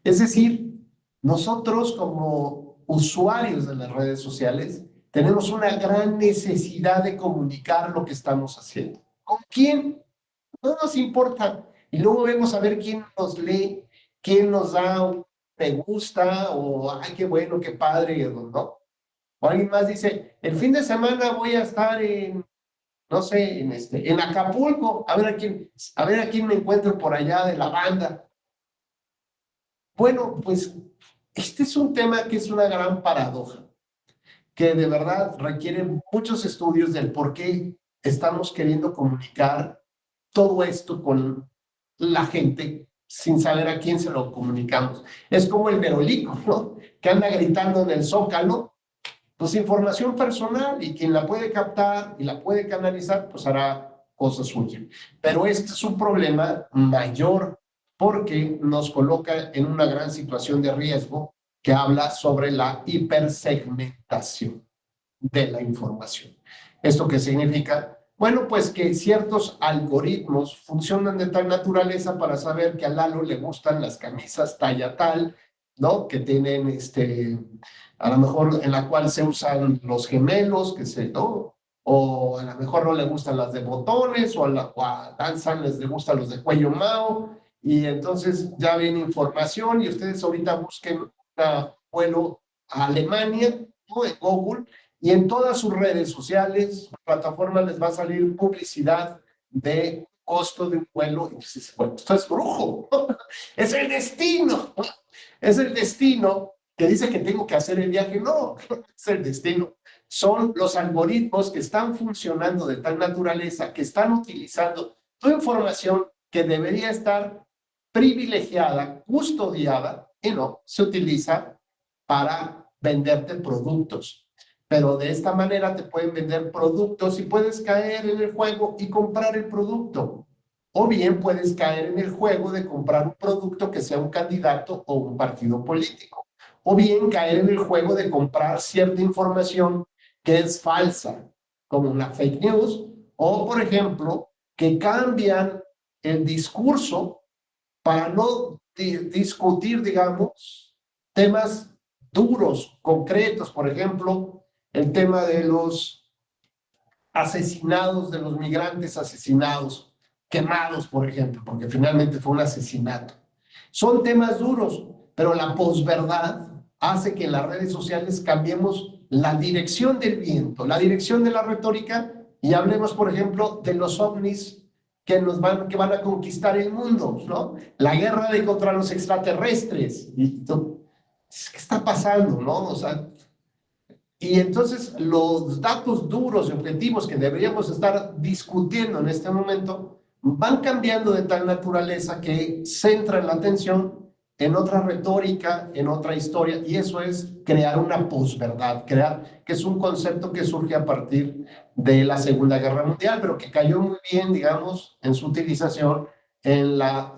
Es decir, nosotros como usuarios de las redes sociales tenemos una gran necesidad de comunicar lo que estamos haciendo. ¿Con quién? No nos importa. Y luego vemos a ver quién nos lee, quién nos da un me gusta o ay, qué bueno, qué padre, ¿no? O alguien más dice, el fin de semana voy a estar en, no sé, en Acapulco, a ver a quién me encuentro por allá de la banda. Bueno, pues este es un tema que es una gran paradoja, que de verdad requiere muchos estudios del por qué estamos queriendo comunicar todo esto con la gente sin saber a quién se lo comunicamos. Es como el merolico, ¿no? Que anda gritando en el zócalo, pues información personal, y quien la puede captar y la puede canalizar, pues hará cosa suya. Pero este es un problema mayor porque nos coloca en una gran situación de riesgo que habla sobre la hipersegmentación de la información. ¿Esto qué significa? Bueno, pues que ciertos algoritmos funcionan de tal naturaleza para saber que a Lalo le gustan las camisas talla tal, ¿no? Que tienen a lo mejor en la cual se usan los gemelos, que sé, ¿no? O a lo mejor no le gustan las de botones, o a Dan les gustan los de cuello Mao, y entonces ya viene información y ustedes ahorita busquen un vuelo a Alemania, ¿no? En Google, y en todas sus redes sociales, plataformas, les va a salir publicidad de costo de un vuelo. Y dices, bueno, esto es brujo, es el destino, es el destino que dice que tengo que hacer el viaje. No, es el destino. Son los algoritmos que están funcionando de tal naturaleza, que están utilizando tu información que debería estar privilegiada, custodiada, y no se utiliza para venderte productos. Pero de esta manera te pueden vender productos y puedes caer en el juego y comprar el producto. O bien puedes caer en el juego de comprar un producto que sea un candidato o un partido político. O bien caer en el juego de comprar cierta información que es falsa, como una fake news, o por ejemplo, que cambian el discurso para no discutir, digamos, temas duros, concretos. Por ejemplo, el tema de los asesinados, de los migrantes asesinados, quemados, por ejemplo, porque finalmente fue un asesinato. Son temas duros, pero la posverdad hace que en las redes sociales cambiemos la dirección del viento, la dirección de la retórica, y hablemos, por ejemplo, de los ovnis que van a conquistar el mundo, ¿no? La guerra contra los extraterrestres. ¿Qué está pasando, no? O sea, y entonces los datos duros y objetivos que deberíamos estar discutiendo en este momento van cambiando de tal naturaleza que centran la atención en otra retórica, en otra historia, y eso es crear una posverdad, que es un concepto que surge a partir de la Segunda Guerra Mundial, pero que cayó muy bien, digamos, en su utilización en la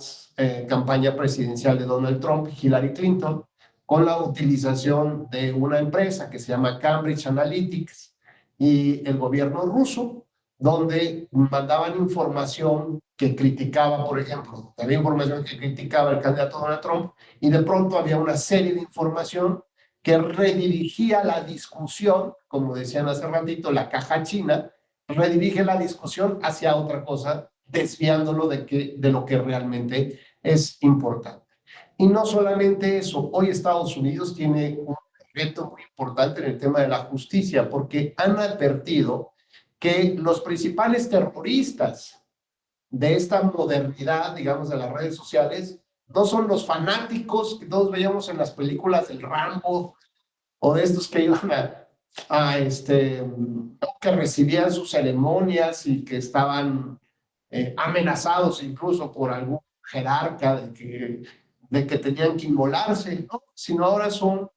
campaña presidencial de Donald Trump y Hillary Clinton, con la utilización de una empresa que se llama Cambridge Analytics y el gobierno ruso, donde mandaban información que criticaba, por ejemplo, había información que criticaba al candidato Donald Trump, y de pronto había una serie de información que redirigía la discusión, como decían hace ratito, la caja china, redirige la discusión hacia otra cosa, desviándolo de lo que realmente es importante. Y no solamente eso, hoy Estados Unidos tiene un reto muy importante en el tema de la justicia, porque han advertido que los principales terroristas de esta modernidad, digamos, de las redes sociales, no son los fanáticos que todos veíamos en las películas del Rambo o de estos que iban que recibían sus ceremonias y que estaban amenazados incluso por algún jerarca de que tenían que inmolarse, ¿no? Sino ahora son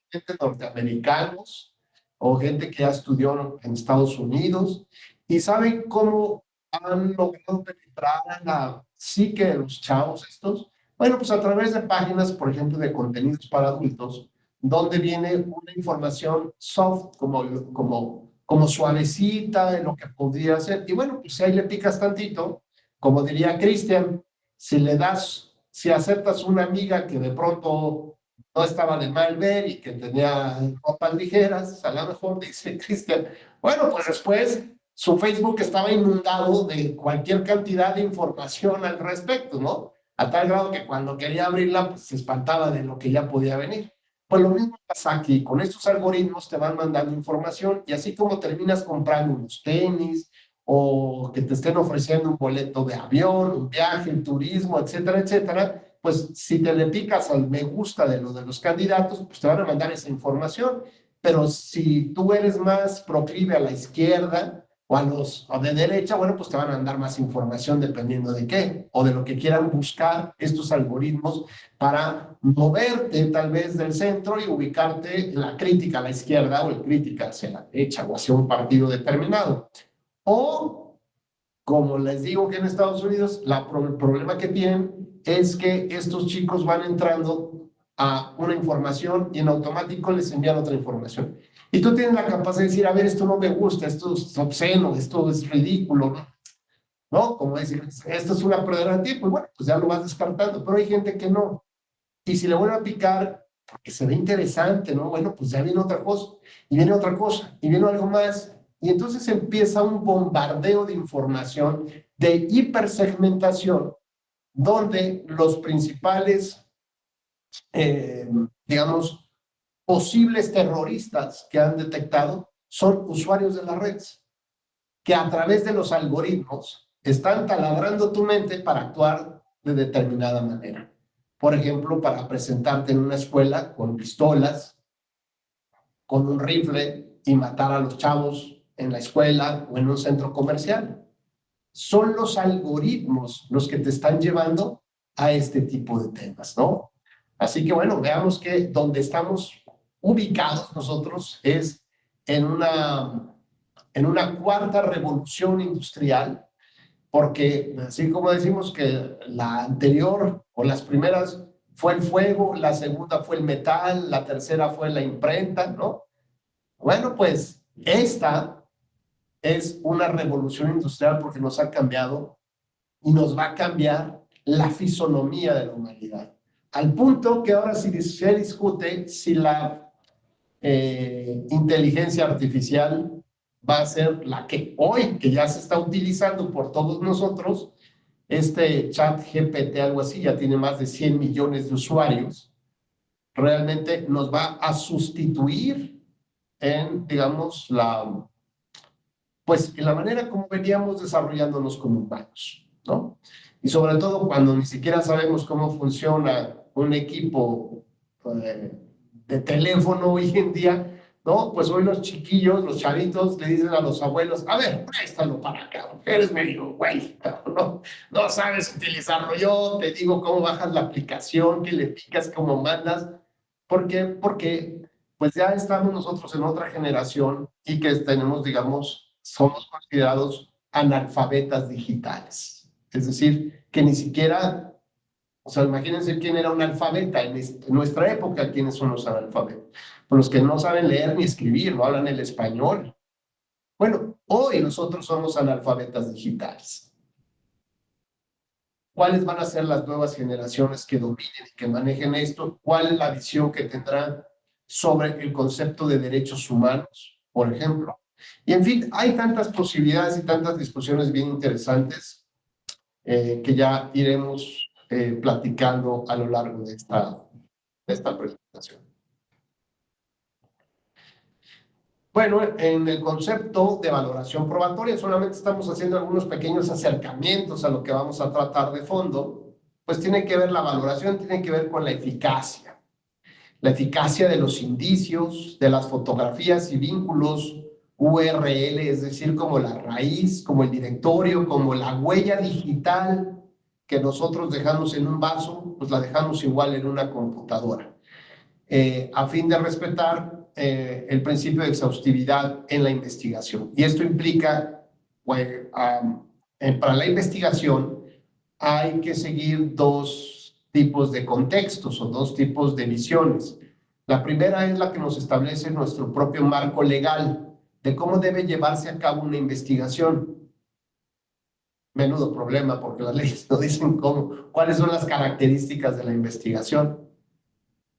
gente norteamericanos o gente que ya estudió en Estados Unidos y saben cómo han logrado penetrar a la psique de los chavos estos. Bueno, pues a través de páginas, por ejemplo, de contenidos para adultos, donde viene una información soft, como suavecita de lo que podría ser. Y bueno, pues si ahí le picas tantito, como diría Cristian, si aceptas una amiga que de pronto no estaba de mal ver y que tenía ropas ligeras, a lo mejor dice Cristian, bueno, pues después su Facebook estaba inundado de cualquier cantidad de información al respecto, ¿no? A tal grado que cuando quería abrirla, pues se espantaba de lo que ya podía venir. Pues lo mismo pasa aquí, con estos algoritmos te van mandando información y así como terminas comprando unos tenis o que te estén ofreciendo un boleto de avión, un viaje, un turismo, etcétera, etcétera, pues si te le picas al me gusta de los candidatos, pues te van a mandar esa información. Pero si tú eres más proclive a la izquierda o de derecha, bueno, pues te van a dar más información dependiendo de qué, o de lo que quieran buscar estos algoritmos para moverte tal vez del centro y ubicarte en la crítica a la izquierda o el crítica hacia la derecha o hacia un partido determinado. O, como les digo que en Estados Unidos, el problema que tienen es que estos chicos van entrando a una información y en automático les envían otra información. Y tú tienes la capacidad de decir, a ver, esto no me gusta, esto es obsceno, esto es ridículo, ¿no? Como decir, esto es una pérdida de tiempo, y bueno, pues ya lo vas descartando, pero hay gente que no. Y si le vuelve a picar, porque se ve interesante, ¿no? Bueno, pues ya viene otra cosa, y viene otra cosa, y viene algo más. Y entonces empieza un bombardeo de información, de hipersegmentación, donde los principales, digamos, posibles terroristas que han detectado son usuarios de las redes, que a través de los algoritmos están taladrando tu mente para actuar de determinada manera. Por ejemplo, para presentarte en una escuela con pistolas, con un rifle y matar a los chavos en la escuela o en un centro comercial. Son los algoritmos los que te están llevando a este tipo de temas, ¿no? Así que bueno, veamos que donde estamos ubicados nosotros es en una cuarta revolución industrial, porque así como decimos que la anterior o las primeras fue el fuego, la segunda fue el metal, la tercera fue la imprenta, ¿no? Bueno, pues esta es una revolución industrial porque nos ha cambiado y nos va a cambiar la fisonomía de la humanidad. Al punto que ahora se discute si la inteligencia artificial va a ser la que hoy, que ya se está utilizando por todos nosotros, este chat GPT, algo así, ya tiene más de 100 millones de usuarios, realmente nos va a sustituir en, digamos, en la manera como veníamos desarrollándonos como humanos, ¿no? Y sobre todo cuando ni siquiera sabemos cómo funciona un equipo de teléfono hoy en día, ¿no? Pues hoy los chiquillos, los chavitos, le dicen a los abuelos, a ver, préstalo para acá, eres medio güey, ¿no? No sabes utilizarlo. Yo te digo cómo bajas la aplicación, que le picas, cómo mandas. ¿Por qué? Porque pues ya estamos nosotros en otra generación y que tenemos, digamos, somos considerados analfabetas digitales. Es decir, que ni siquiera, o sea, imagínense quién era un alfabeta en nuestra época, quiénes son los analfabetas. Los que no saben leer ni escribir, no hablan el español. Bueno, hoy nosotros somos analfabetas digitales. ¿Cuáles van a ser las nuevas generaciones que dominen y que manejen esto? ¿Cuál es la visión que tendrán sobre el concepto de derechos humanos, por ejemplo? Y en fin, hay tantas posibilidades y tantas discusiones bien interesantes que ya iremos platicando a lo largo de esta presentación. Bueno, en el concepto de valoración probatoria solamente estamos haciendo algunos pequeños acercamientos a lo que vamos a tratar de fondo. Pues tiene que ver la valoración, tiene que ver con la eficacia de los indicios, de las fotografías y vínculos URL, es decir, como la raíz, como el directorio, como la huella digital que nosotros dejamos en un vaso, pues la dejamos igual en una computadora, a fin de respetar el principio de exhaustividad en la investigación. Y esto implica, para la investigación hay que seguir dos tipos de contextos o dos tipos de visiones. La primera es la que nos establece nuestro propio marco legal de cómo debe llevarse a cabo una investigación. Menudo problema, porque las leyes no dicen cuáles son las características de la investigación.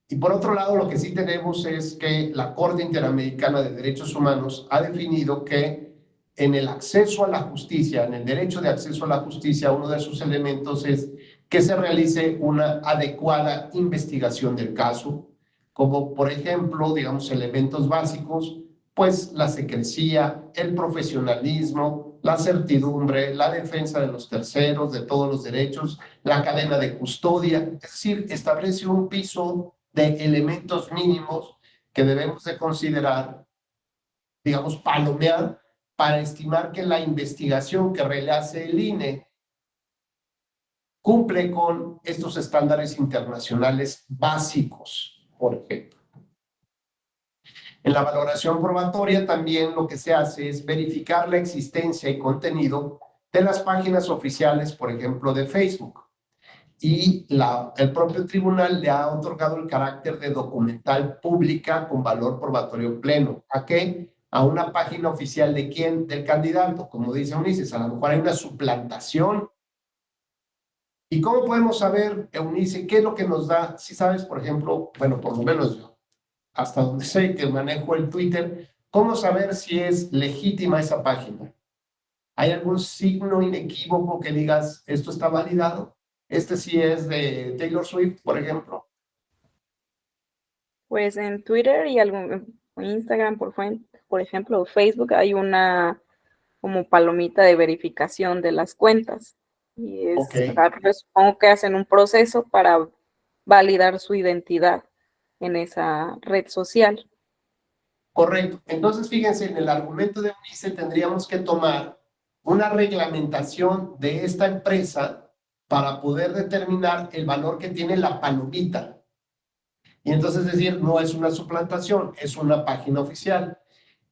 Y por otro lado, lo que sí tenemos es que la Corte Interamericana de Derechos Humanos ha definido que en el acceso a la justicia, en el derecho de acceso a la justicia, uno de sus elementos es que se realice una adecuada investigación del caso, como por ejemplo, digamos, elementos básicos, pues la secrecía, el profesionalismo, la certidumbre, la defensa de los terceros, de todos los derechos, la cadena de custodia, es decir, establece un piso de elementos mínimos que debemos de considerar, digamos, palomear para estimar que la investigación que realice el INE cumple con estos estándares internacionales básicos, por ejemplo. En la valoración probatoria también lo que se hace es verificar la existencia y contenido de las páginas oficiales, por ejemplo, de Facebook. Y el propio tribunal le ha otorgado el carácter de documental pública con valor probatorio pleno. ¿A qué? A una página oficial ¿de quién? Del candidato. Como dice Eunice, a lo mejor hay una suplantación. ¿Y cómo podemos saber, Eunice, qué es lo que nos da? Si sabes, por ejemplo, bueno, por lo menos yo, hasta donde sé que manejo el Twitter, ¿cómo saber si es legítima esa página? ¿Hay algún signo inequívoco que digas, esto está validado? Este sí es de Taylor Swift, por ejemplo. Pues en Twitter y Instagram, por ejemplo, o Facebook, hay una como palomita de verificación de las cuentas. Y supongo que hacen un proceso para validar su identidad en esa red social. Correcto. Entonces, fíjense, en el argumento de Eunice tendríamos que tomar una reglamentación de esta empresa para poder determinar el valor que tiene la palomita. Y entonces decir, no es una suplantación, es una página oficial.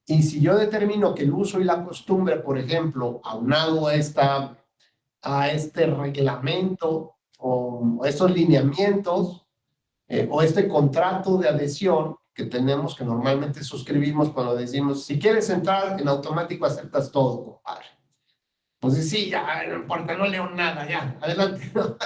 Y si yo determino que el uso y la costumbre, por ejemplo, aunado a este reglamento o estos lineamientos o este contrato de adhesión que tenemos, que normalmente suscribimos cuando decimos, si quieres entrar, en automático aceptas todo, compadre. Pues sí, ya, no importa, no leo nada, ya, adelante, ¿no?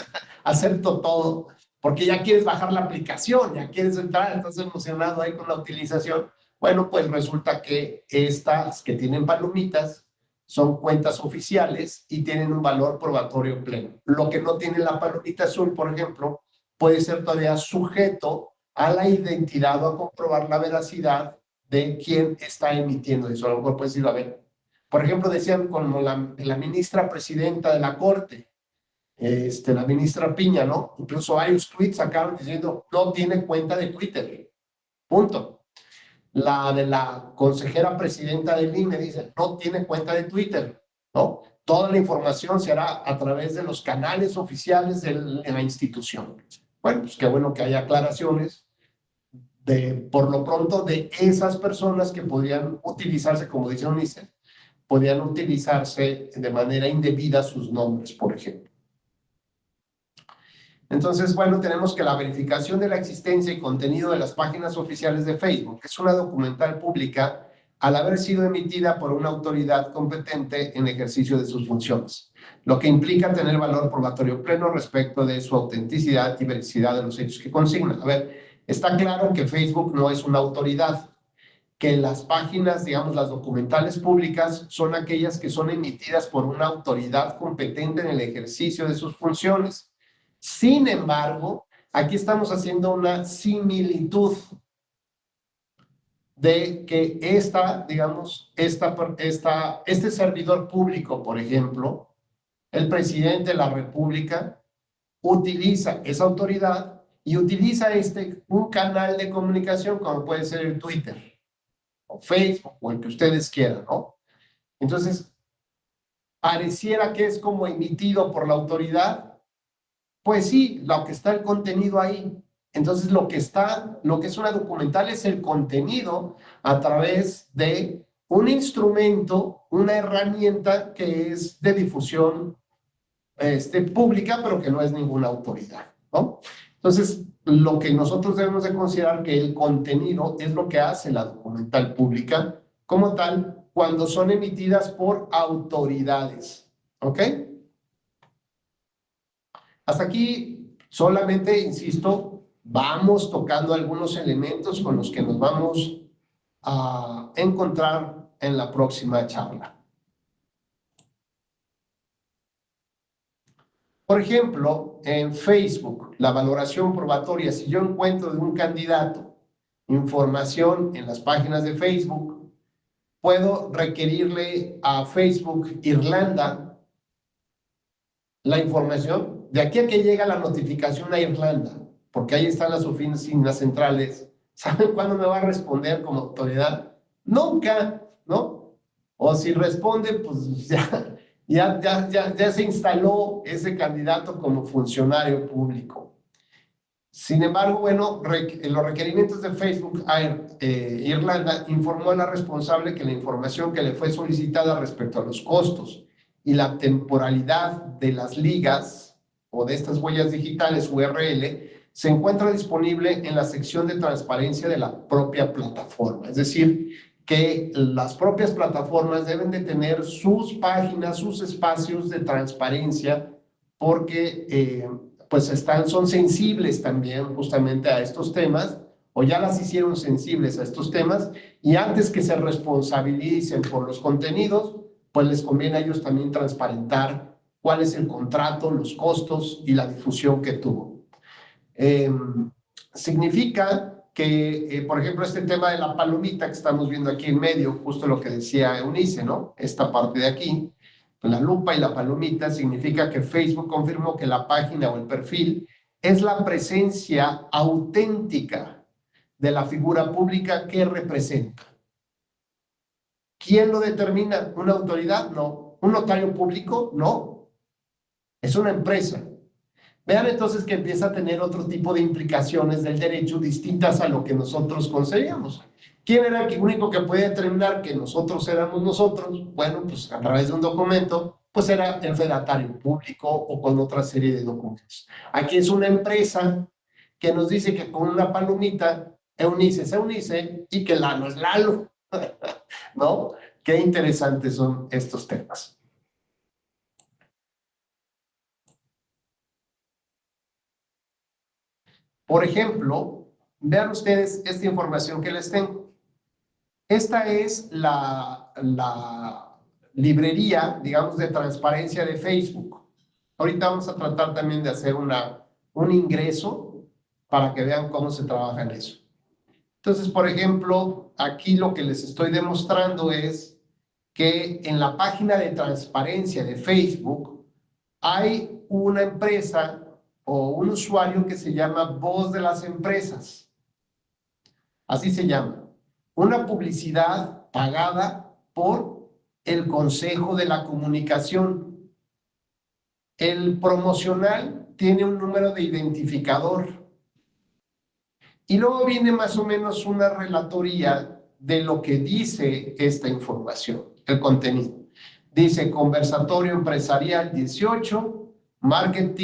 Acepto todo, porque ya quieres bajar la aplicación, ya quieres entrar, estás emocionado ahí con la utilización. Bueno, pues resulta que estas que tienen palomitas son cuentas oficiales y tienen un valor probatorio pleno. Lo que no tiene la palomita azul, por ejemplo, puede ser todavía sujeto a la identidad o a comprobar la veracidad de quién está emitiendo eso. A lo mejor puedes ir a ver. Por ejemplo, decían como la ministra presidenta de la Corte, la ministra Piña, ¿no? Incluso hay tweets sacaron diciendo, no tiene cuenta de Twitter. Punto. la de la consejera presidenta del INE dice, no tiene cuenta de Twitter, ¿no? Toda la información se hará a través de los canales oficiales de la institución. Bueno, pues qué bueno que haya aclaraciones por lo pronto, de esas personas que podrían utilizarse, como dice UNICEF, podían utilizarse de manera indebida sus nombres, por ejemplo. Entonces, bueno, tenemos que la verificación de la existencia y contenido de las páginas oficiales de Facebook es una documental pública al haber sido emitida por una autoridad competente en ejercicio de sus funciones, lo que implica tener valor probatorio pleno respecto de su autenticidad y veracidad de los hechos que consigna. A ver, está claro que Facebook no es una autoridad, que las páginas, digamos, las documentales públicas son aquellas que son emitidas por una autoridad competente en el ejercicio de sus funciones. Sin embargo, aquí estamos haciendo una similitud de que este servidor público, por ejemplo, el presidente de la República, utiliza esa autoridad y utiliza un canal de comunicación como puede ser el Twitter o Facebook o el que ustedes quieran, ¿no? Entonces, pareciera que es como emitido por la autoridad. Pues sí, lo que está el contenido ahí. Entonces, lo que es una documental es el contenido a través de un instrumento, una herramienta que es de difusión pública, pero que no es ninguna autoridad, ¿no? Entonces, lo que nosotros debemos de considerar que el contenido es lo que hace la documental pública como tal cuando son emitidas por autoridades, ¿ok? Hasta aquí solamente, insisto, vamos tocando algunos elementos con los que nos vamos a encontrar en la próxima charla. Por ejemplo, en Facebook, la valoración probatoria, si yo encuentro de un candidato información en las páginas de Facebook, puedo requerirle a Facebook Irlanda la información. De aquí a que llega la notificación a Irlanda, porque ahí están las oficinas centrales, ¿saben cuándo me va a responder como autoridad? Nunca, ¿no? O si responde, pues ya se instaló ese candidato como funcionario público. Sin embargo, bueno, los requerimientos de Facebook a Irlanda informó a la responsable que la información que le fue solicitada respecto a los costos y la temporalidad de las ligas o de estas huellas digitales URL se encuentra disponible en la sección de transparencia de la propia plataforma. Es decir, que las propias plataformas deben de tener sus páginas, sus espacios de transparencia, porque pues son sensibles también justamente a estos temas, o ya las hicieron sensibles a estos temas, y antes que se responsabilicen por los contenidos, pues les conviene a ellos también transparentar cuál es el contrato, los costos y la difusión que tuvo. Significa que, por ejemplo, este tema de la palomita que estamos viendo aquí en medio, justo lo que decía Eunice, ¿no? Esta parte de aquí, la lupa y la palomita, significa que Facebook confirmó que la página o el perfil es la presencia auténtica de la figura pública que representa. ¿Quién lo determina? ¿Una autoridad? No. ¿Un notario público? No. Es una empresa. Vean entonces que empieza a tener otro tipo de implicaciones del derecho distintas a lo que nosotros concebíamos. ¿Quién era el único que podía determinar que nosotros éramos nosotros? Bueno, pues a través de un documento, pues era el fedatario público o con otra serie de documentos. Aquí es una empresa que nos dice que con una palomita, Eunice es Eunice y que Lalo es Lalo. ¿No? Qué interesantes son estos temas. Por ejemplo, vean ustedes esta información que les tengo. Esta es la librería, digamos, de transparencia de Facebook. Ahorita vamos a tratar también de hacer un ingreso para que vean cómo se trabaja en eso. Entonces, por ejemplo, aquí lo que les estoy demostrando es que en la página de transparencia de Facebook hay una empresa o un usuario que se llama Voz de las Empresas. Así se llama. una publicidad pagada por el Consejo de la Comunicación. El promocional tiene un número de identificador y luego viene más o menos una relatoría de lo que dice esta información, el contenido. Dice conversatorio empresarial 18, market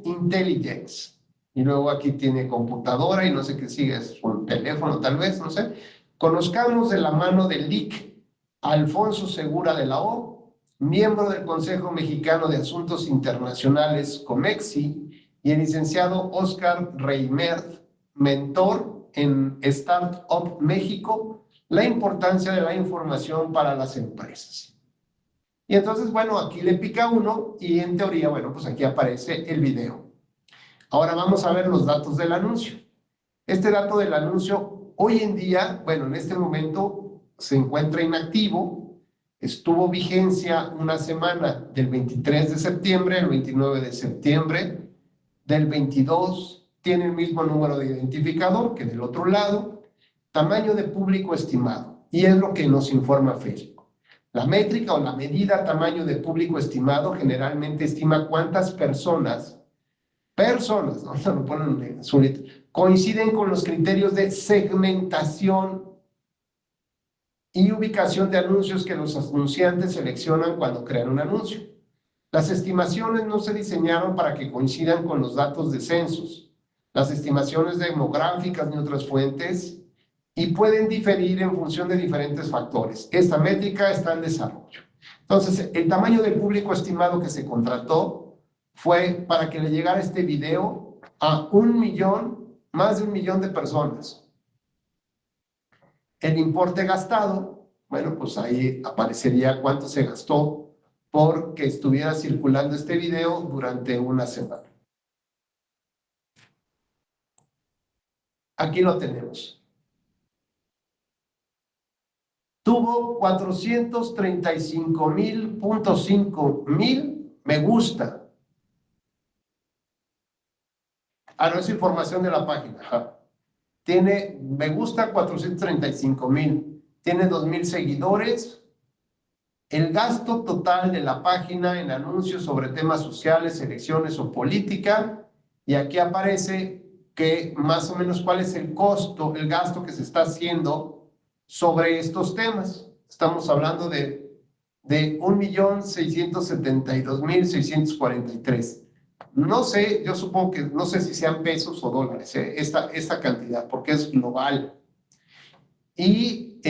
intelligence. Y luego aquí tiene computadora y no sé qué sigue, es un teléfono tal vez, no sé. Conozcamos de la mano del LIC Alfonso Segura de la O, miembro del Consejo Mexicano de Asuntos Internacionales COMEXI, y el licenciado Oscar Reimert, mentor en Startup México, la importancia de la información para las empresas. Y entonces, bueno, aquí le pica uno y en teoría, bueno, pues aquí aparece el video. Ahora vamos a ver los datos del anuncio. Este dato del anuncio, hoy en día, bueno, en este momento se encuentra inactivo. Estuvo vigencia una semana del 23 de septiembre al 29 de septiembre del 22. Tiene el mismo número de identificador que del otro lado. Tamaño de público estimado. Y es lo que nos informa Facebook. La métrica o la medida tamaño de público estimado generalmente estima cuántas personas, ¿no? Se lo ponen en su letra, coinciden con los criterios de segmentación y ubicación de anuncios que los anunciantes seleccionan cuando crean un anuncio. Las estimaciones no se diseñaron para que coincidan con los datos de censos, las estimaciones demográficas ni otras fuentes, y pueden diferir en función de diferentes factores. Esta métrica está en desarrollo. Entonces, el tamaño del público estimado que se contrató fue para que le llegara este video a 1 millón, más de 1 millón de personas. El importe gastado, bueno, pues ahí aparecería cuánto se gastó por que estuviera circulando este video durante una semana. Aquí lo tenemos. Tuvo 435.500 me gusta. Ah, no es información de la página. Ajá. Tiene me gusta 435,000. Tiene 2,000 seguidores. El gasto total de la página en anuncios sobre temas sociales, elecciones o política. Y aquí aparece que más o menos cuál es el costo, el gasto que se está haciendo sobre estos temas. Estamos hablando de 1,672,643. No sé, yo supongo que no sé si sean pesos o dólares, esta cantidad, porque es global. Y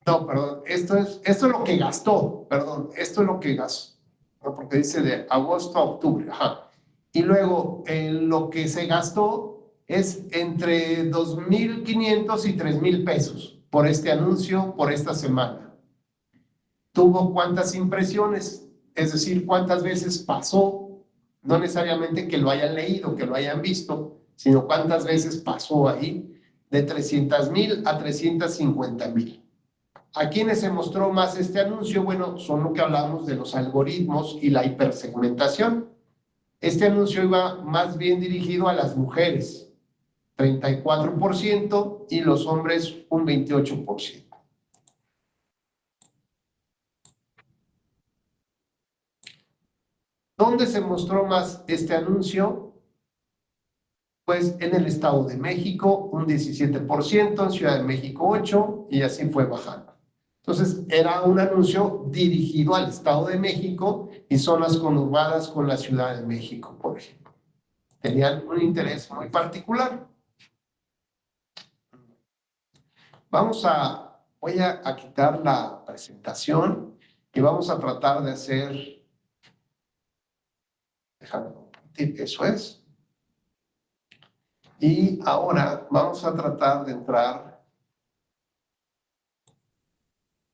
no, perdón, esto es lo que gastó, perdón, esto es lo que gastó, ¿no? Porque dice de agosto a octubre, ajá. Y luego lo que se gastó es entre 2,500 y 3,000 pesos por este anuncio, por esta semana. Tuvo cuántas impresiones, es decir, cuántas veces pasó, no necesariamente que lo hayan leído, que lo hayan visto, sino cuántas veces pasó ahí, de 300,000 a 350,000. ¿A quiénes se mostró más este anuncio? Bueno, son lo que hablamos de los algoritmos y la hipersegmentación. Este anuncio iba más bien dirigido a las mujeres, 34%, y los hombres un 28%. ¿Dónde se mostró más este anuncio? Pues en el Estado de México, un 17%, en Ciudad de México 8%, y así fue bajando. Entonces, era un anuncio dirigido al Estado de México y zonas conurbadas con la Ciudad de México, por ejemplo. Tenían un interés muy particular. Voy a quitar la presentación y vamos a tratar de hacer, déjame compartir, eso es. Y ahora vamos a tratar de entrar,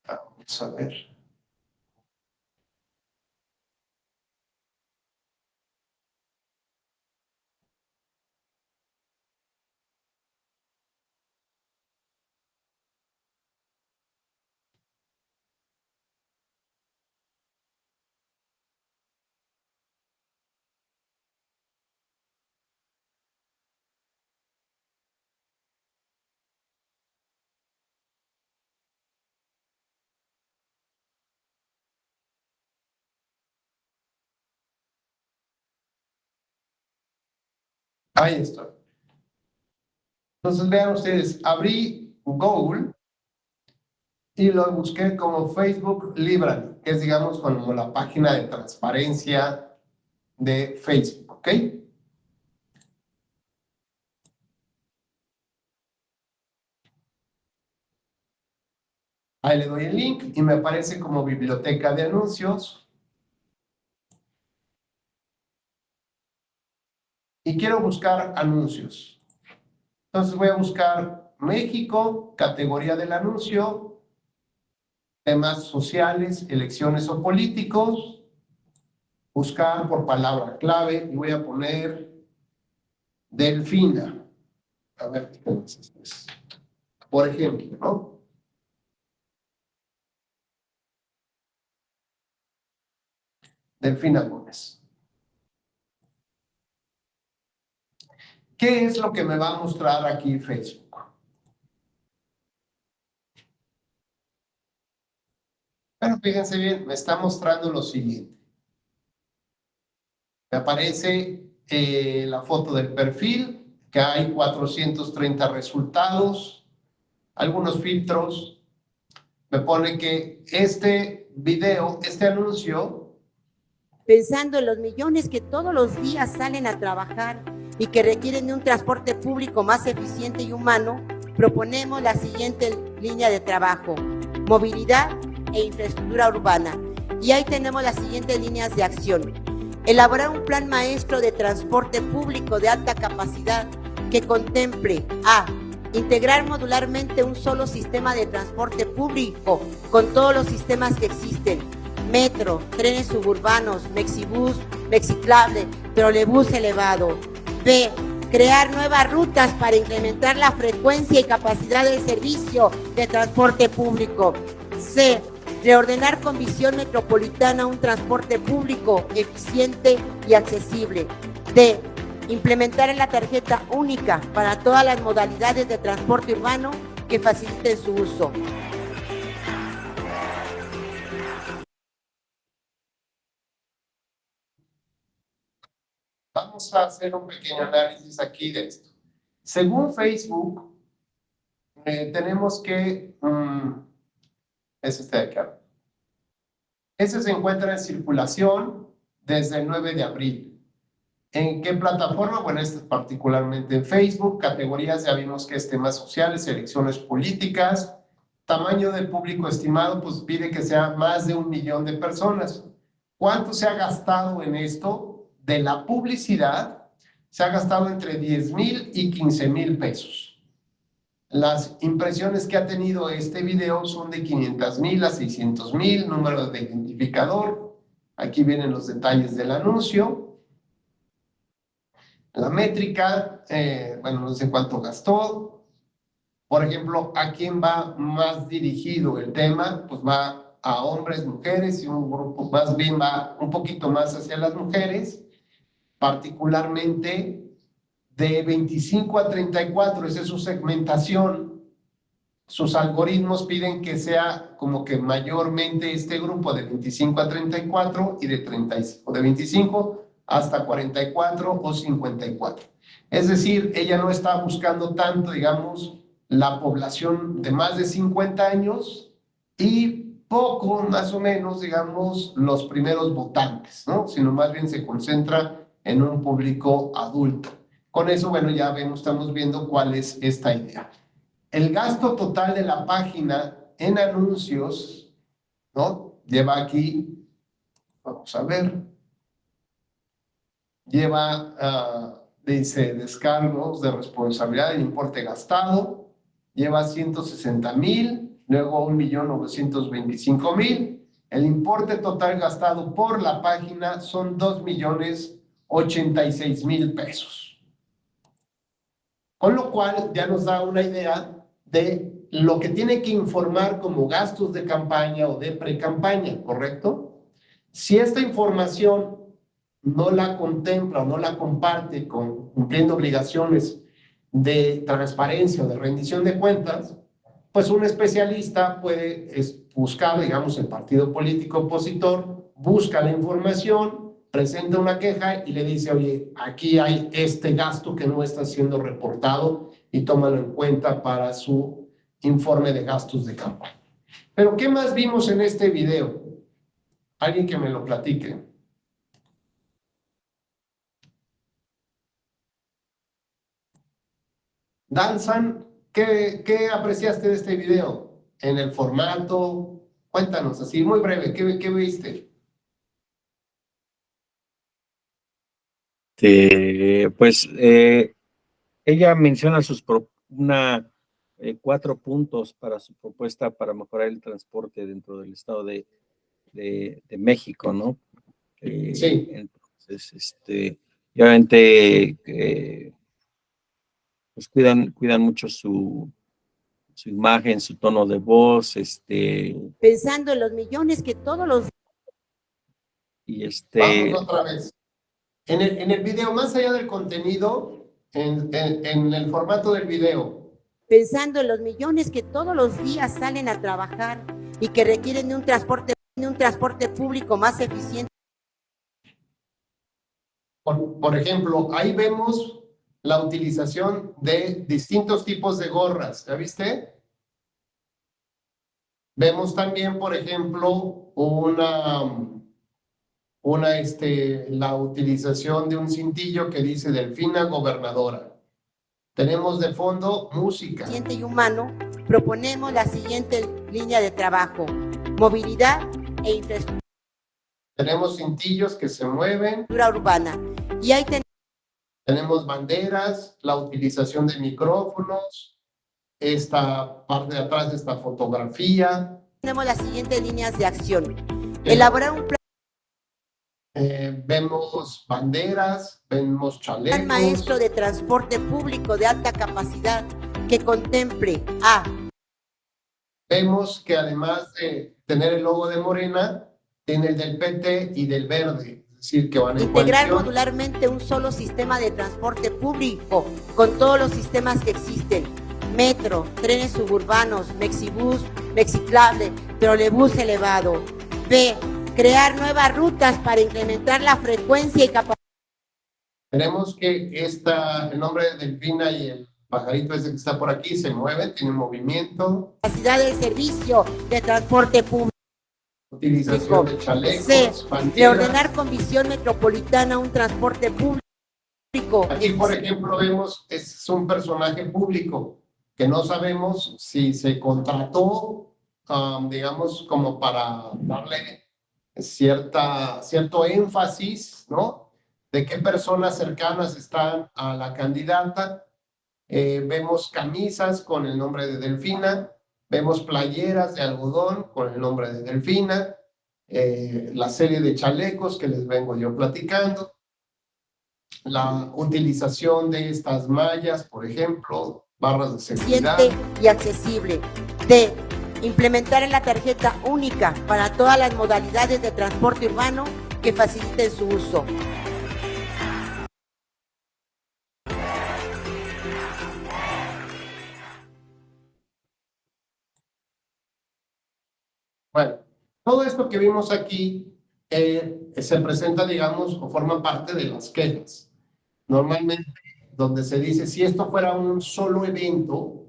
vamos a ver. Ahí estoy. Entonces vean ustedes, abrí Google y lo busqué como Facebook Library, que es, digamos, como la página de transparencia de Facebook, ¿ok? Ahí le doy el link y me aparece como biblioteca de anuncios. Y quiero buscar anuncios. Entonces voy a buscar México, categoría del anuncio, temas sociales, elecciones o políticos, buscar por palabra clave y voy a poner Delfina. A ver, por ejemplo, ¿no? Delfina Gómez. ¿Qué es lo que me va a mostrar aquí Facebook? Bueno, fíjense bien, me está mostrando lo siguiente. Me aparece la foto del perfil, que hay 430 resultados, algunos filtros. Me pone que este video, este anuncio, pensando en los millones que todos los días salen a trabajar y que requieren de un transporte público más eficiente y humano, proponemos la siguiente línea de trabajo: movilidad e infraestructura urbana. Y ahí tenemos las siguientes líneas de acción: elaborar un plan maestro de transporte público de alta capacidad que contemple a integrar modularmente un solo sistema de transporte público con todos los sistemas que existen: metro, trenes suburbanos, mexibús, mexiclable, trolebús elevado. B, crear nuevas rutas para incrementar la frecuencia y capacidad del servicio de transporte público. C, reordenar con visión metropolitana un transporte público eficiente y accesible. D, implementar la tarjeta única para todas las modalidades de transporte urbano que faciliten su uso. vamos a hacer un pequeño análisis aquí de esto. Según Facebook, tenemos que... es este de acá. Ese se encuentra en circulación desde el 9 de abril. ¿En qué plataforma? Bueno, este es particularmente en Facebook. Categorías, ya vimos que es temas sociales, elecciones políticas. Tamaño del público estimado, pues pide que sea más de 1 millón de personas. ¿Cuánto se ha gastado en esto? De la publicidad, se ha gastado entre 10,000 y 15,000 pesos. Las impresiones que ha tenido este video son de 500,000 a 600,000, número de identificador. Aquí vienen los detalles del anuncio. La métrica, bueno, no sé cuánto gastó. Por ejemplo, ¿a quién va más dirigido el tema? Pues va a hombres, mujeres, y un grupo más bien va un poquito más hacia las mujeres, particularmente de 25 a 34, esa es su segmentación. Sus algoritmos piden que sea como que mayormente este grupo de 25 a 34 y de 35, de 25 hasta 44 o 54. Es decir, ella no está buscando tanto, digamos, la población de más de 50 años y poco, más o menos, digamos, los primeros votantes, ¿no? Sino más bien se concentra en un público adulto. Con eso, bueno, ya vemos, estamos viendo cuál es esta idea. El gasto total de la página en anuncios, ¿no? Lleva aquí, vamos a ver, lleva, dice, descargos de responsabilidad del importe gastado, lleva 160,000, luego 1,925,000. El importe total gastado por la página son 2,086,000 pesos. Con lo cual ya nos da una idea de lo que tiene que informar como gastos de campaña o de pre-campaña, ¿correcto? Si esta información no la contempla o no la comparte cumpliendo obligaciones de transparencia o de rendición de cuentas, pues un especialista puede buscar, digamos, el partido político opositor, busca la información, presenta una queja y le dice, oye, aquí hay este gasto que no está siendo reportado y tómalo en cuenta para su informe de gastos de campaña. Pero, ¿qué más vimos en este video? Alguien que me lo platique. Danzan, ¿qué apreciaste de este video? En el formato, cuéntanos, así muy breve, ¿qué viste? Ella menciona 4 puntos para su propuesta para mejorar el transporte dentro del estado de México, ¿no? Sí. Entonces, y obviamente, pues cuidan mucho su imagen, su tono de voz, Pensando en los millones que todos los y Vamos otra vez. En el video, más allá del contenido, en el formato del video, pensando en los millones que todos los días salen a trabajar y que requieren de un transporte público más eficiente. por ejemplo, ahí vemos la utilización de distintos tipos de gorras, ¿ya viste? Vemos también, por ejemplo, la utilización de un cintillo que dice Delfina Gobernadora. Tenemos de fondo música. Eficiente y humano, proponemos la siguiente línea de trabajo: movilidad e infraestructura Tenemos cintillos que se mueven. urbana. Y ahí Tenemos banderas, la utilización de micrófonos, esta parte de atrás de esta fotografía. tenemos las siguientes líneas de acción. Elaborar un Vemos banderas, vemos plan chalecos. maestro de transporte público de alta capacidad que contemple a Vemos que además de tener el logo de Morena, tiene el del PT y del verde, es decir, que van en integrar coalición. modularmente un solo sistema de transporte público con todos los sistemas que existen: metro, trenes suburbanos, mexibús, mexiclable, trolebús elevado. B, crear nuevas rutas para incrementar la frecuencia y capacidad. Tenemos que el nombre de Delfina y el pajarito ese que está por aquí se mueven, tienen movimiento. Del servicio de transporte público. Utilización de chalecos, C, banderas. reordenar con visión metropolitana un transporte público. Aquí, por ejemplo, vemos, es un personaje público que no sabemos si se contrató, digamos, como para darle cierto énfasis, ¿no? De qué personas cercanas están a la candidata. Vemos camisas con el nombre de Delfina, vemos playeras de algodón con el nombre de Delfina, la serie de chalecos que les vengo yo platicando, la utilización de estas mallas, por ejemplo, barras de seguridad. Eficiente y accesible. D, implementar en la tarjeta única para todas las modalidades de transporte urbano que faciliten su uso. Bueno, todo esto que vimos aquí se presenta, digamos, o forma parte de las quejas. Normalmente, donde se dice, si esto fuera un solo evento,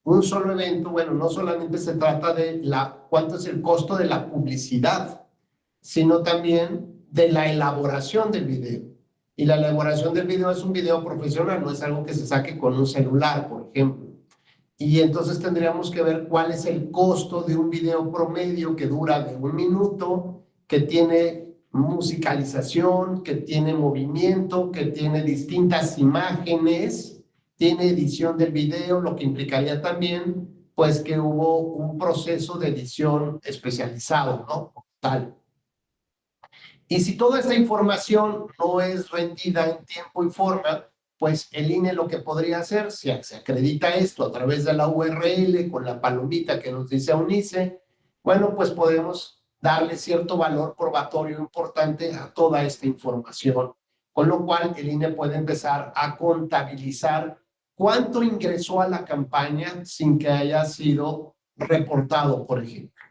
bueno, no solamente se trata de cuánto es el costo de la publicidad, sino también de la elaboración del video. Y la elaboración del video es un video profesional, no es algo que se saque con un celular, por ejemplo. Y entonces tendríamos que ver cuál es el costo de un video promedio que dura de 1 minuto, que tiene musicalización, que tiene movimiento, que tiene distintas imágenes, tiene edición del video, lo que implicaría también, pues, que hubo un proceso de edición especializado, ¿no? Tal. Y si toda esta información no es rendida en tiempo y forma, pues el INE lo que podría hacer, si se acredita esto a través de la URL con la palomita que nos dice UNICE, bueno, pues podemos darle cierto valor probatorio importante a toda esta información, con lo cual el INE puede empezar a contabilizar cuánto ingresó a la campaña sin que haya sido reportado, por ejemplo.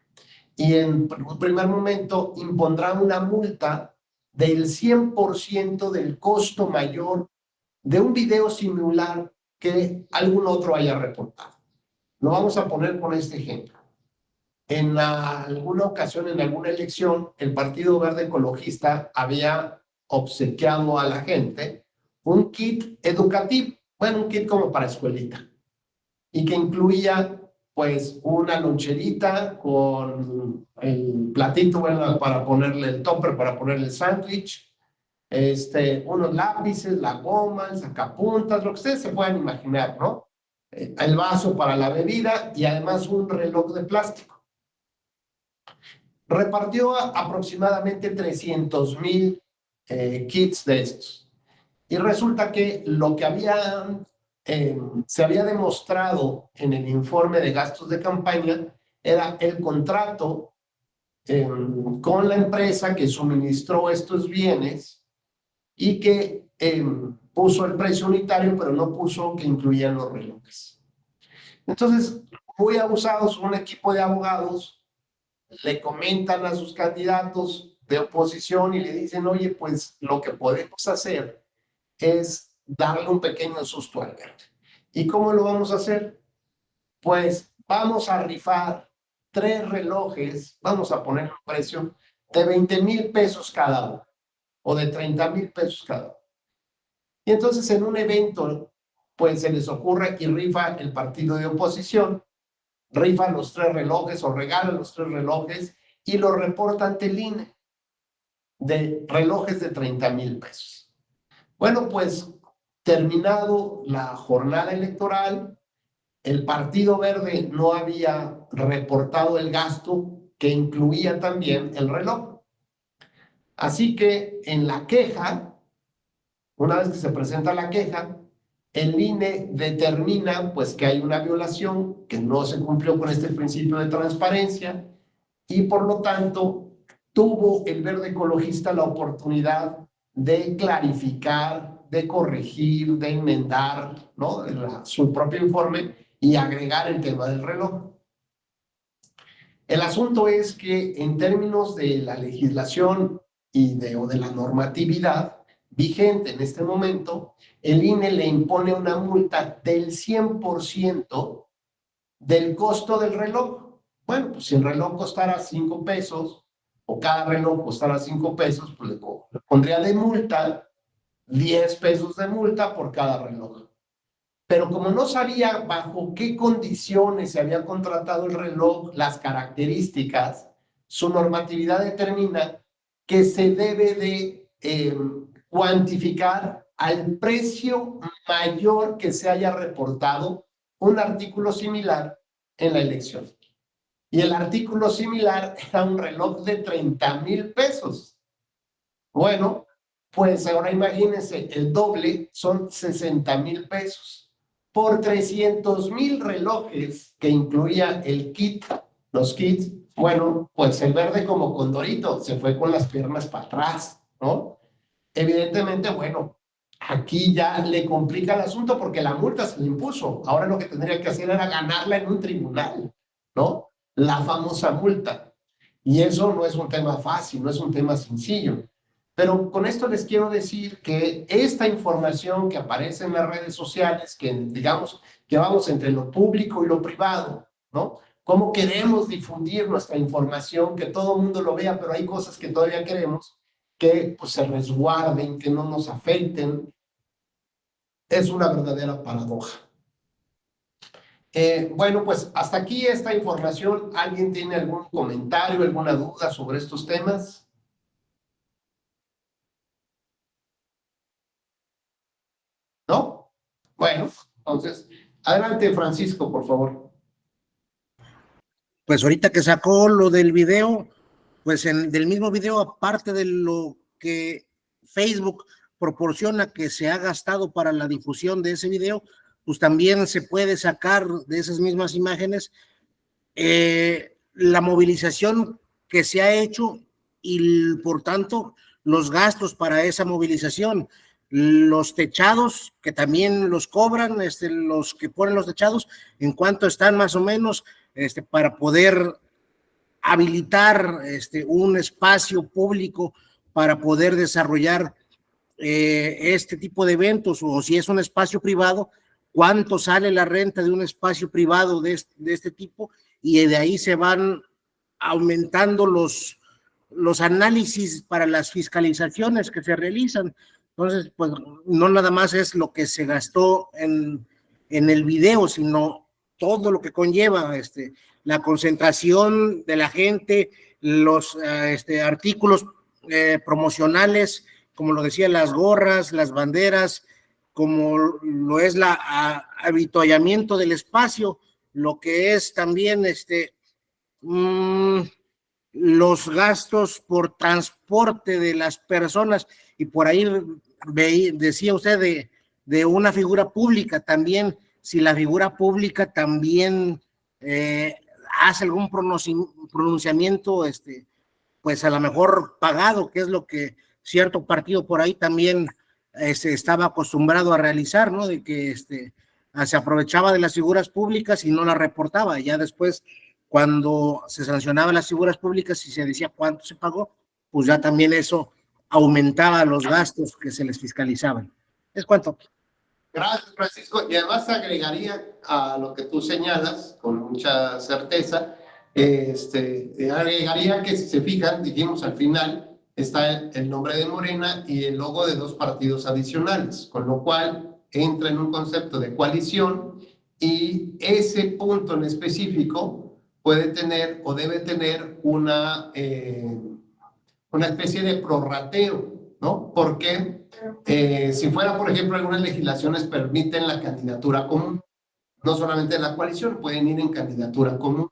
Y en un primer momento impondrá una multa del 100% del costo mayor de un video similar que algún otro haya reportado. Lo vamos a poner con este ejemplo. En alguna ocasión, en alguna elección, el Partido Verde Ecologista había obsequiado a la gente un kit educativo, bueno, un kit como para escuelita, y que incluía pues una loncherita con el platito, bueno, para ponerle el topper, para ponerle el sándwich, unos lápices, la goma, el sacapuntas, lo que ustedes se puedan imaginar, ¿no? El vaso para la bebida y además un reloj de plástico. Repartió aproximadamente 300,000 kits de estos. Y resulta que lo que se había demostrado en el informe de gastos de campaña era el contrato con la empresa que suministró estos bienes y que puso el precio unitario, pero no puso que incluían los relojes. Entonces, muy abusados, un equipo de abogados le comentan a sus candidatos de oposición y le dicen, oye, pues lo que podemos hacer es darle un pequeño susto al verde. ¿Y cómo lo vamos a hacer? Pues vamos a rifar 3 relojes, vamos a poner un precio de 20,000 pesos cada uno, o de 30,000 pesos cada uno. Y entonces en un evento, pues se les ocurre y rifa el partido de oposición, rifa los 3 relojes o regala los 3 relojes y lo reporta ante el INE de relojes de 30,000 pesos. Bueno, pues terminado la jornada electoral, el Partido Verde no había reportado el gasto que incluía también el reloj. Así que en la queja, una vez que se presenta la queja, el INE determina pues que hay una violación, que no se cumplió con este principio de transparencia y por lo tanto tuvo el Verde Ecologista la oportunidad de clarificar, de corregir, de enmendar, ¿no? Su propio informe y agregar el tema del reloj. El asunto es que en términos de la legislación o de la normatividad vigente en este momento, el INE le impone una multa del 100% del costo del reloj. Bueno, pues si el reloj costara 5 pesos o cada reloj costara 5 pesos, pues le pondría de multa 10 pesos de multa por cada reloj. Pero como no sabía bajo qué condiciones se había contratado el reloj, las características, su normatividad determina que se debe de cuantificar al precio mayor que se haya reportado un artículo similar en la elección. Y el artículo similar era un reloj de 30,000 pesos. Bueno, pues ahora imagínense, el doble son 60,000 pesos. Por 300,000 relojes que incluía el kit, los kits, bueno, pues el Verde como Condorito se fue con las piernas para atrás, ¿no? Evidentemente, bueno, aquí ya le complica el asunto porque la multa se le impuso. Ahora lo que tendría que hacer era ganarla en un tribunal, ¿no? La famosa multa. Y eso no es un tema fácil, no es un tema sencillo. Pero con esto les quiero decir que esta información que aparece en las redes sociales, que digamos que vamos entre lo público y lo privado, ¿no? ¿Cómo queremos difundir nuestra información, que todo el mundo lo vea, pero hay cosas que todavía queremos que pues, se resguarden, que no nos afecten? Es una verdadera paradoja. Bueno, pues hasta aquí esta información. ¿Alguien tiene algún comentario, alguna duda sobre estos temas? ¿No? Bueno, entonces, adelante, Francisco, por favor. Pues ahorita que sacó lo del video, pues del mismo video, aparte de lo que Facebook proporciona que se ha gastado para la difusión de ese video, pues también se puede sacar de esas mismas imágenes la movilización que se ha hecho y por tanto los gastos para esa movilización, los techados que también los cobran, los que ponen los techados, en cuánto están más o menos, para poder habilitar un espacio público para poder desarrollar este tipo de eventos, o si es un espacio privado, cuánto sale la renta de un espacio privado de este tipo, y de ahí se van aumentando los análisis para las fiscalizaciones que se realizan. Entonces, pues no nada más es lo que se gastó en el video, sino todo lo que conlleva la concentración de la gente, los artículos promocionales, como lo decía, las gorras, las banderas, como lo es la avituallamiento del espacio, lo que es también los gastos por transporte de las personas, y por ahí decía usted de una figura pública también, si la figura pública también hace algún pronunciamiento, pues a lo mejor pagado, que es lo que cierto partido por ahí también estaba acostumbrado a realizar, ¿no? De que se aprovechaba de las figuras públicas y no las reportaba. Ya después, cuando se sancionaban las figuras públicas y se decía cuánto se pagó, pues ya también eso aumentaba los gastos que se les fiscalizaban. ¿Es cuánto? Gracias, Francisco. Y además agregaría a lo que tú señalas con mucha certeza, agregaría que si se fijan, dijimos al final, está el nombre de Morena y el logo de 2 partidos adicionales, con lo cual entra en un concepto de coalición, y ese punto en específico puede tener o debe tener una especie de prorrateo, ¿no? Porque si fuera, por ejemplo, algunas legislaciones permiten la candidatura común, no solamente la coalición, pueden ir en candidatura común,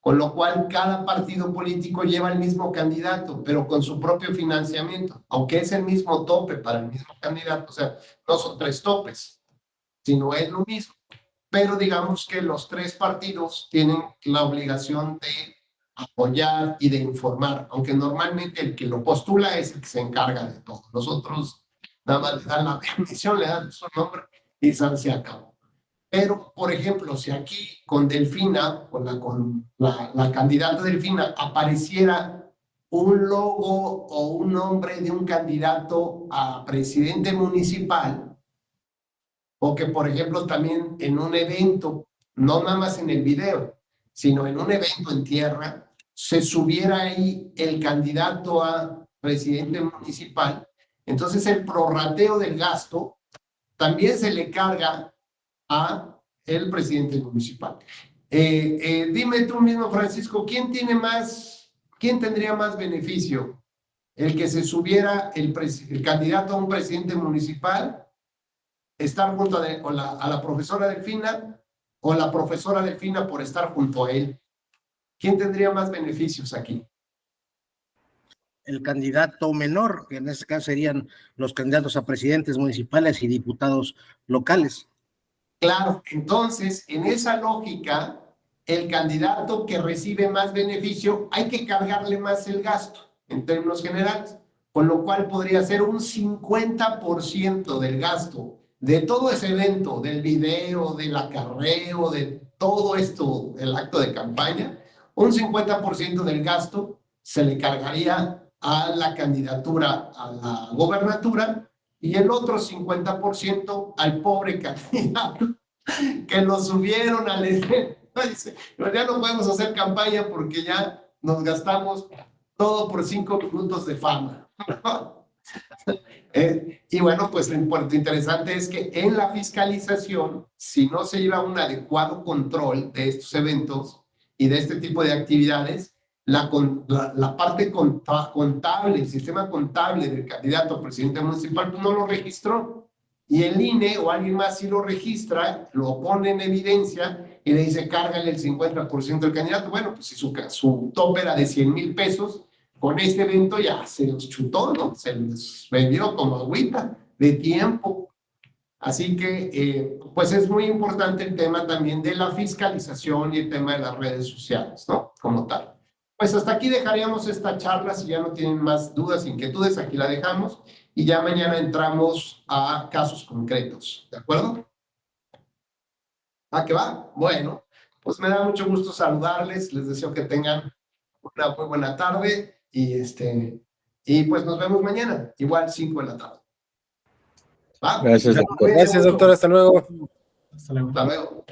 con lo cual cada partido político lleva el mismo candidato, pero con su propio financiamiento, aunque es el mismo tope para el mismo candidato, o sea, no son 3 topes, sino es lo mismo. Pero digamos que los 3 partidos tienen la obligación de apoyar y de informar, aunque normalmente el que lo postula es el que se encarga de todo. Los otros nada más le dan la bendición, le dan su nombre y se acabó. Pero, por ejemplo, si aquí con Delfina, con la candidata Delfina, apareciera un logo o un nombre de un candidato a presidente municipal, o que, por ejemplo, también en un evento, no nada más en el video, sino en un evento en tierra, se subiera ahí el candidato a presidente municipal, entonces el prorrateo del gasto también se le carga a el presidente municipal. Dime tú mismo, Francisco, ¿quién tendría más beneficio? ¿El que se subiera el candidato a un presidente municipal, estar junto a la profesora Delfina, o la profesora Delfina por estar junto a él? ¿Quién tendría más beneficios aquí? El candidato menor, que en este caso serían los candidatos a presidentes municipales y diputados locales. Claro, entonces, en esa lógica, el candidato que recibe más beneficio, hay que cargarle más el gasto, en términos generales, con lo cual podría ser un 50% del gasto de todo ese evento, del video, del acarreo, de todo esto, el acto de campaña, un 50% del gasto se le cargaría a la candidatura a la gobernatura, y el otro 50% al pobre candidato que lo subieron al evento. Ya no podemos hacer campaña porque ya nos gastamos todo por 5 minutos de fama. Y bueno, pues lo interesante es que en la fiscalización, si no se lleva un adecuado control de estos eventos y de este tipo de actividades, la parte contable, el sistema contable del candidato a presidente municipal, pues no lo registró. Y el INE o alguien más sí lo registra, lo pone en evidencia y le dice, cárgale el 50% del candidato. Bueno, pues si su tope era de 100,000 pesos, con este evento ya se los chutó, ¿no? Se les vendió como agüita de tiempo. Así que, pues es muy importante el tema también de la fiscalización y el tema de las redes sociales, ¿no? Como tal. Pues hasta aquí dejaríamos esta charla. Si ya no tienen más dudas, inquietudes, aquí la dejamos. Y ya mañana entramos a casos concretos, ¿de acuerdo? ¿A qué va? Bueno, pues me da mucho gusto saludarles. Les deseo que tengan una muy buena tarde y Y pues nos vemos mañana, igual 5 de la tarde. ¿Va? Gracias, doctor. Gracias, doctor. Hasta luego. Hasta luego.